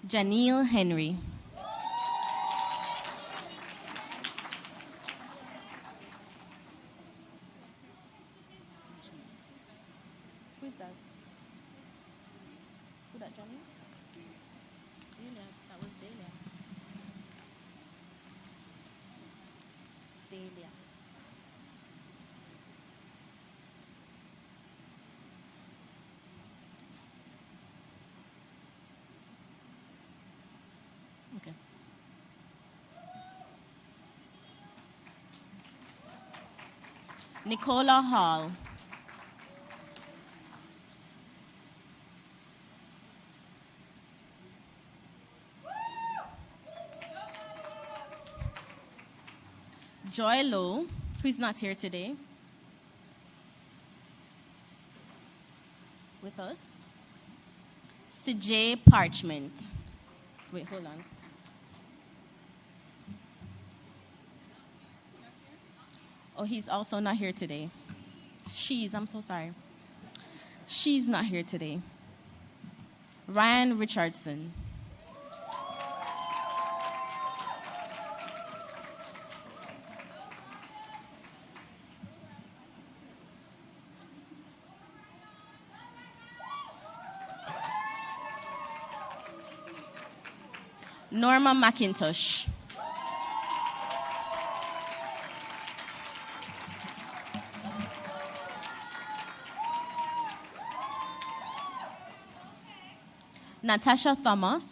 Janelle Henry. Who's that? Who that, Janelle? Delia, that was Delia. Delia. Okay. Nicola Hall. Joy Lowe, who's not here today, with us. CJ Parchment. Wait, hold on. Oh, he's also not here today. I'm so sorry. She's not here today. Ryan Richardson. Norma McIntosh. Natasha Thomas.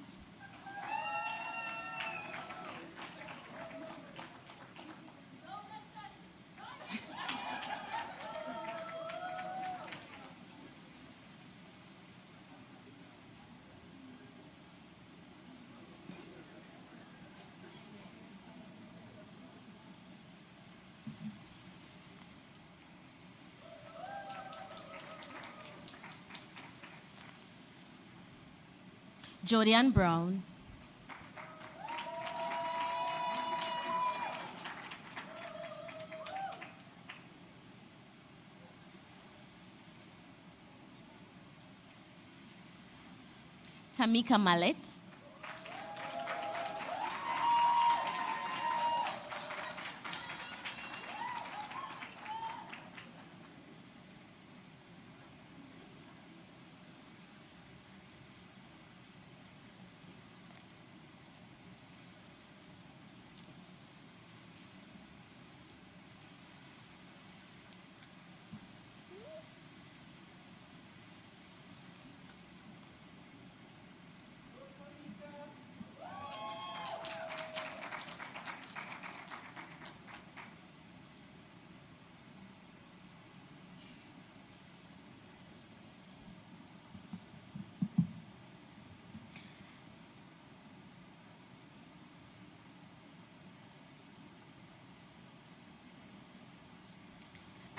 Jodianne Brown. Tamika Mallet.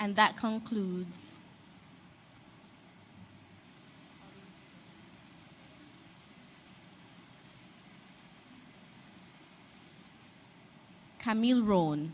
And that concludes Camille Rohn.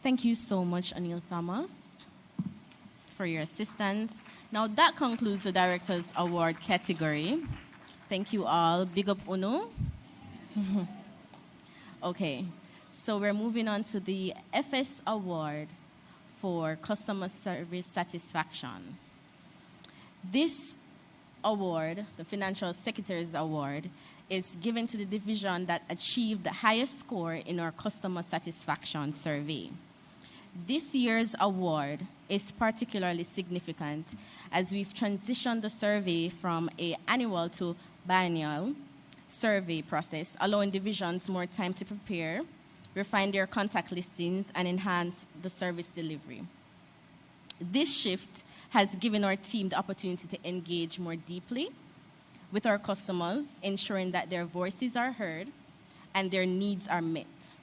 Thank you so much, Anil Thomas, for your assistance. Now that concludes the Director's Award category. Thank you all. Big up Uno. Okay, so we're moving on to the FS Award for Customer Service Satisfaction. This award, the Financial Secretary's Award, is given to the division that achieved the highest score in our customer satisfaction survey. This year's award is particularly significant as we've transitioned the survey from an annual to biennial survey process, allowing divisions more time to prepare, refine their contact listings, and enhance the service delivery. This shift has given our team the opportunity to engage more deeply with our customers, ensuring that their voices are heard and their needs are met.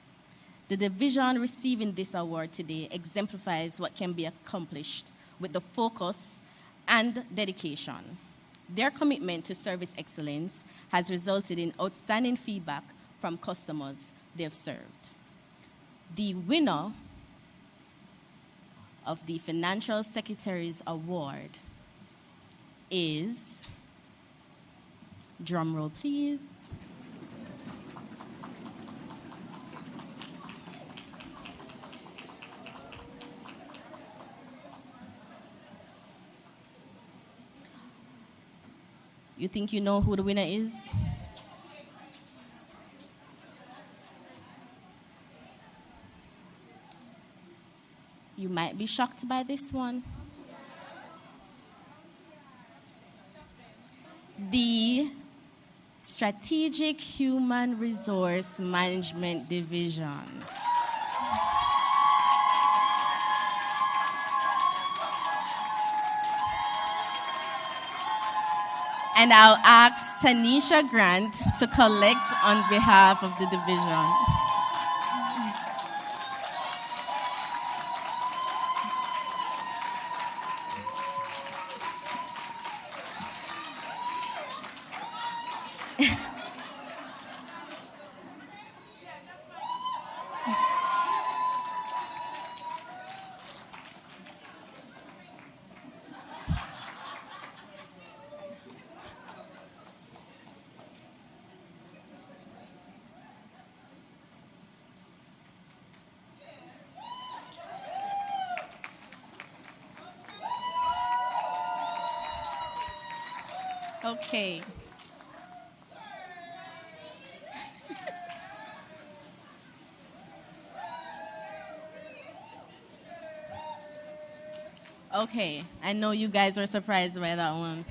The division receiving this award today exemplifies what can be accomplished with the focus and dedication. Their commitment to service excellence has resulted in outstanding feedback from customers they've served. The winner of the Financial Secretary's Award is, drum roll please, you think you know who the winner is? You might be shocked by this one. The Strategic Human Resource Management Division. And I'll ask Tanisha Grant to collect on behalf of the division. Okay. Okay, I know you guys were surprised by that one.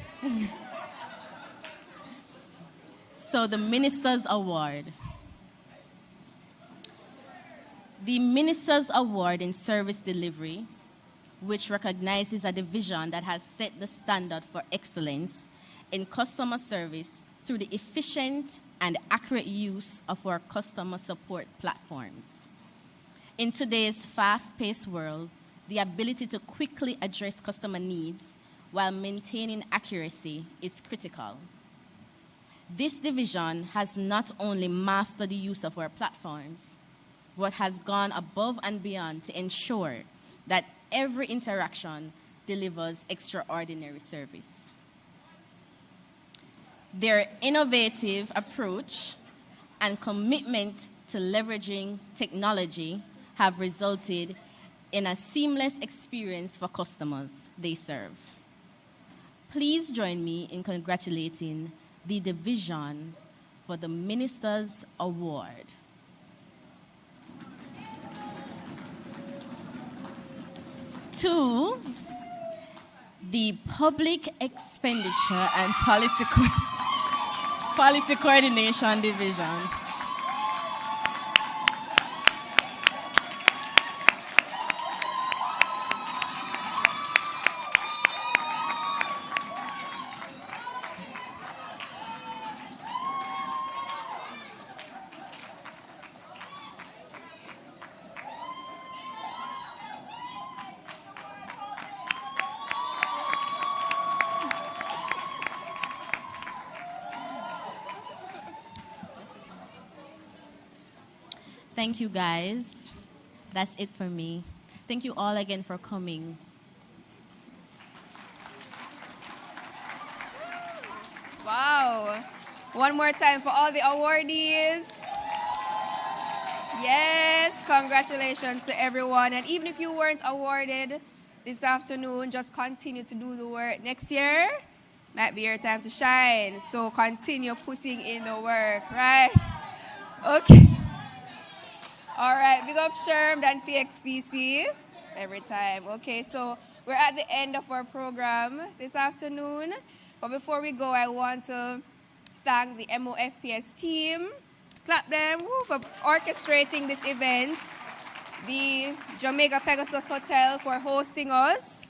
So the Minister's Award. The Minister's Award in Service Delivery which recognizes a division that has set the standard for excellence in customer service through the efficient and accurate use of our customer support platforms. In today's fast-paced world, the ability to quickly address customer needs while maintaining accuracy is critical. This division has not only mastered the use of our platforms, but has gone above and beyond to ensure that every interaction delivers extraordinary service. Their innovative approach and commitment to leveraging technology have resulted in a seamless experience for customers they serve. Please join me in congratulating the division for the Minister's Award. To the Public Expenditure and Policy Coordination Division. Thank you, guys. That's it for me. Thank you all again for coming. Wow. One more time for all the awardees. Yes, congratulations to everyone. And even if you weren't awarded this afternoon, just continue to do the work. Next year might be your time to shine. So continue putting in the work, right? Okay. All right, big up Sherm and PXPC every time. Okay, so we're at the end of our program this afternoon. But before we go, I want to thank the MOFPS team. Clap them for orchestrating this event. The Jamaica Pegasus Hotel for hosting us.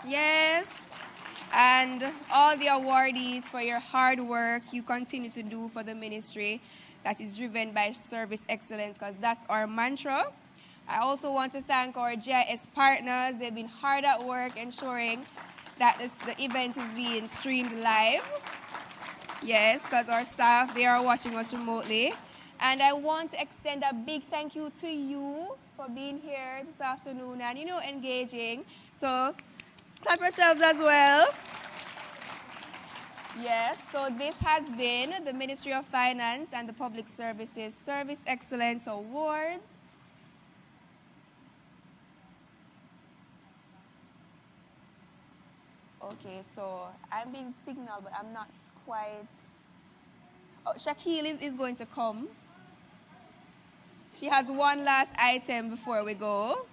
Yes. And all the awardees for your hard work you continue to do for the ministry that is driven by service excellence, because that's our mantra. I also want to thank our GIS partners. They've been hard at work ensuring that the event is being streamed live. Yes, because our staff, they are watching us remotely. And I want to extend a big thank you to you for being here this afternoon and, engaging. So clap yourselves as well. Yes, so this has been the Ministry of Finance and the Public Services Service Excellence Awards. Okay, so I'm being signaled, but I'm not quite... Oh, Shaquille is going to come. She has one last item before we go.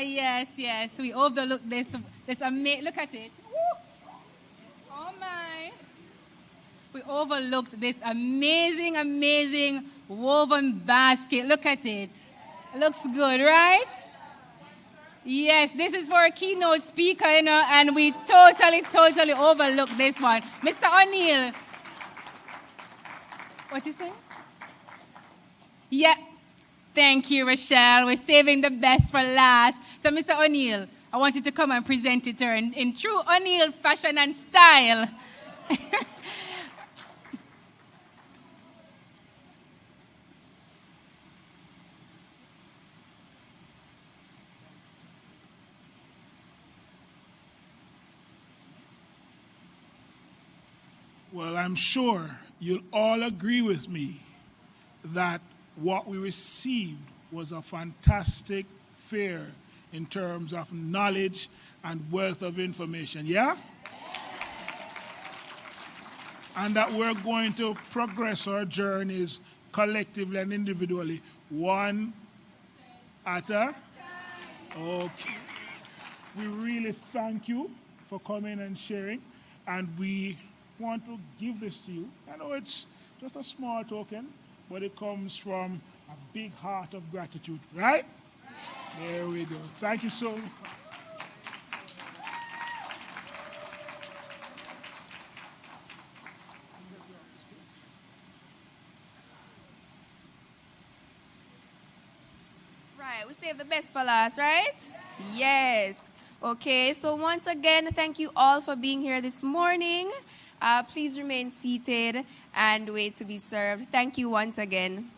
Yes. We overlooked this amazing. Look at it. Woo. Oh my. We overlooked this amazing woven basket. Look at it. It looks good, right? Yes, this is for a keynote speaker, and we totally overlooked this one. Mr. O'Neill. What you saying? Yeah. Thank you, Rochelle. We're saving the best for last. So, Mr. O'Neill, I want you to come and present it to her in true O'Neill fashion and style. Well, I'm sure you'll all agree with me that what we received was a fantastic fair in terms of knowledge and wealth of information, yeah? And that we're going to progress our journeys collectively and individually, one at a time. Okay. We really thank you for coming and sharing, and we want to give this to you. I know it's just a small token, but it comes from a big heart of gratitude, right? There we go. Thank you so much. Right, we save the best for last, right? Yes. Okay, so once again, thank you all for being here this morning. Please remain seated and wait to be served. Thank you once again.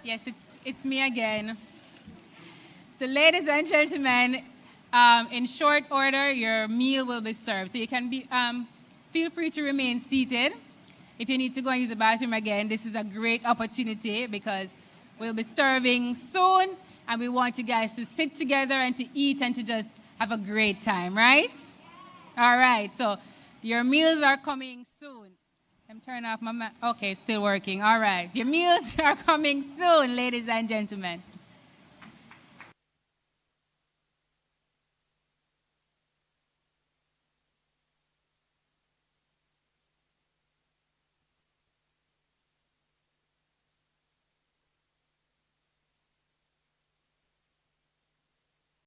Yes, it's me again. So ladies and gentlemen, in short order, your meal will be served. So you can feel free to remain seated. If you need to go and use the bathroom again, this is a great opportunity because we'll be serving soon and we want you guys to sit together and to eat and to just have a great time, right? All right, so your meals are coming soon. I'm turning off my okay, it's still working. All right, your meals are coming soon, ladies and gentlemen.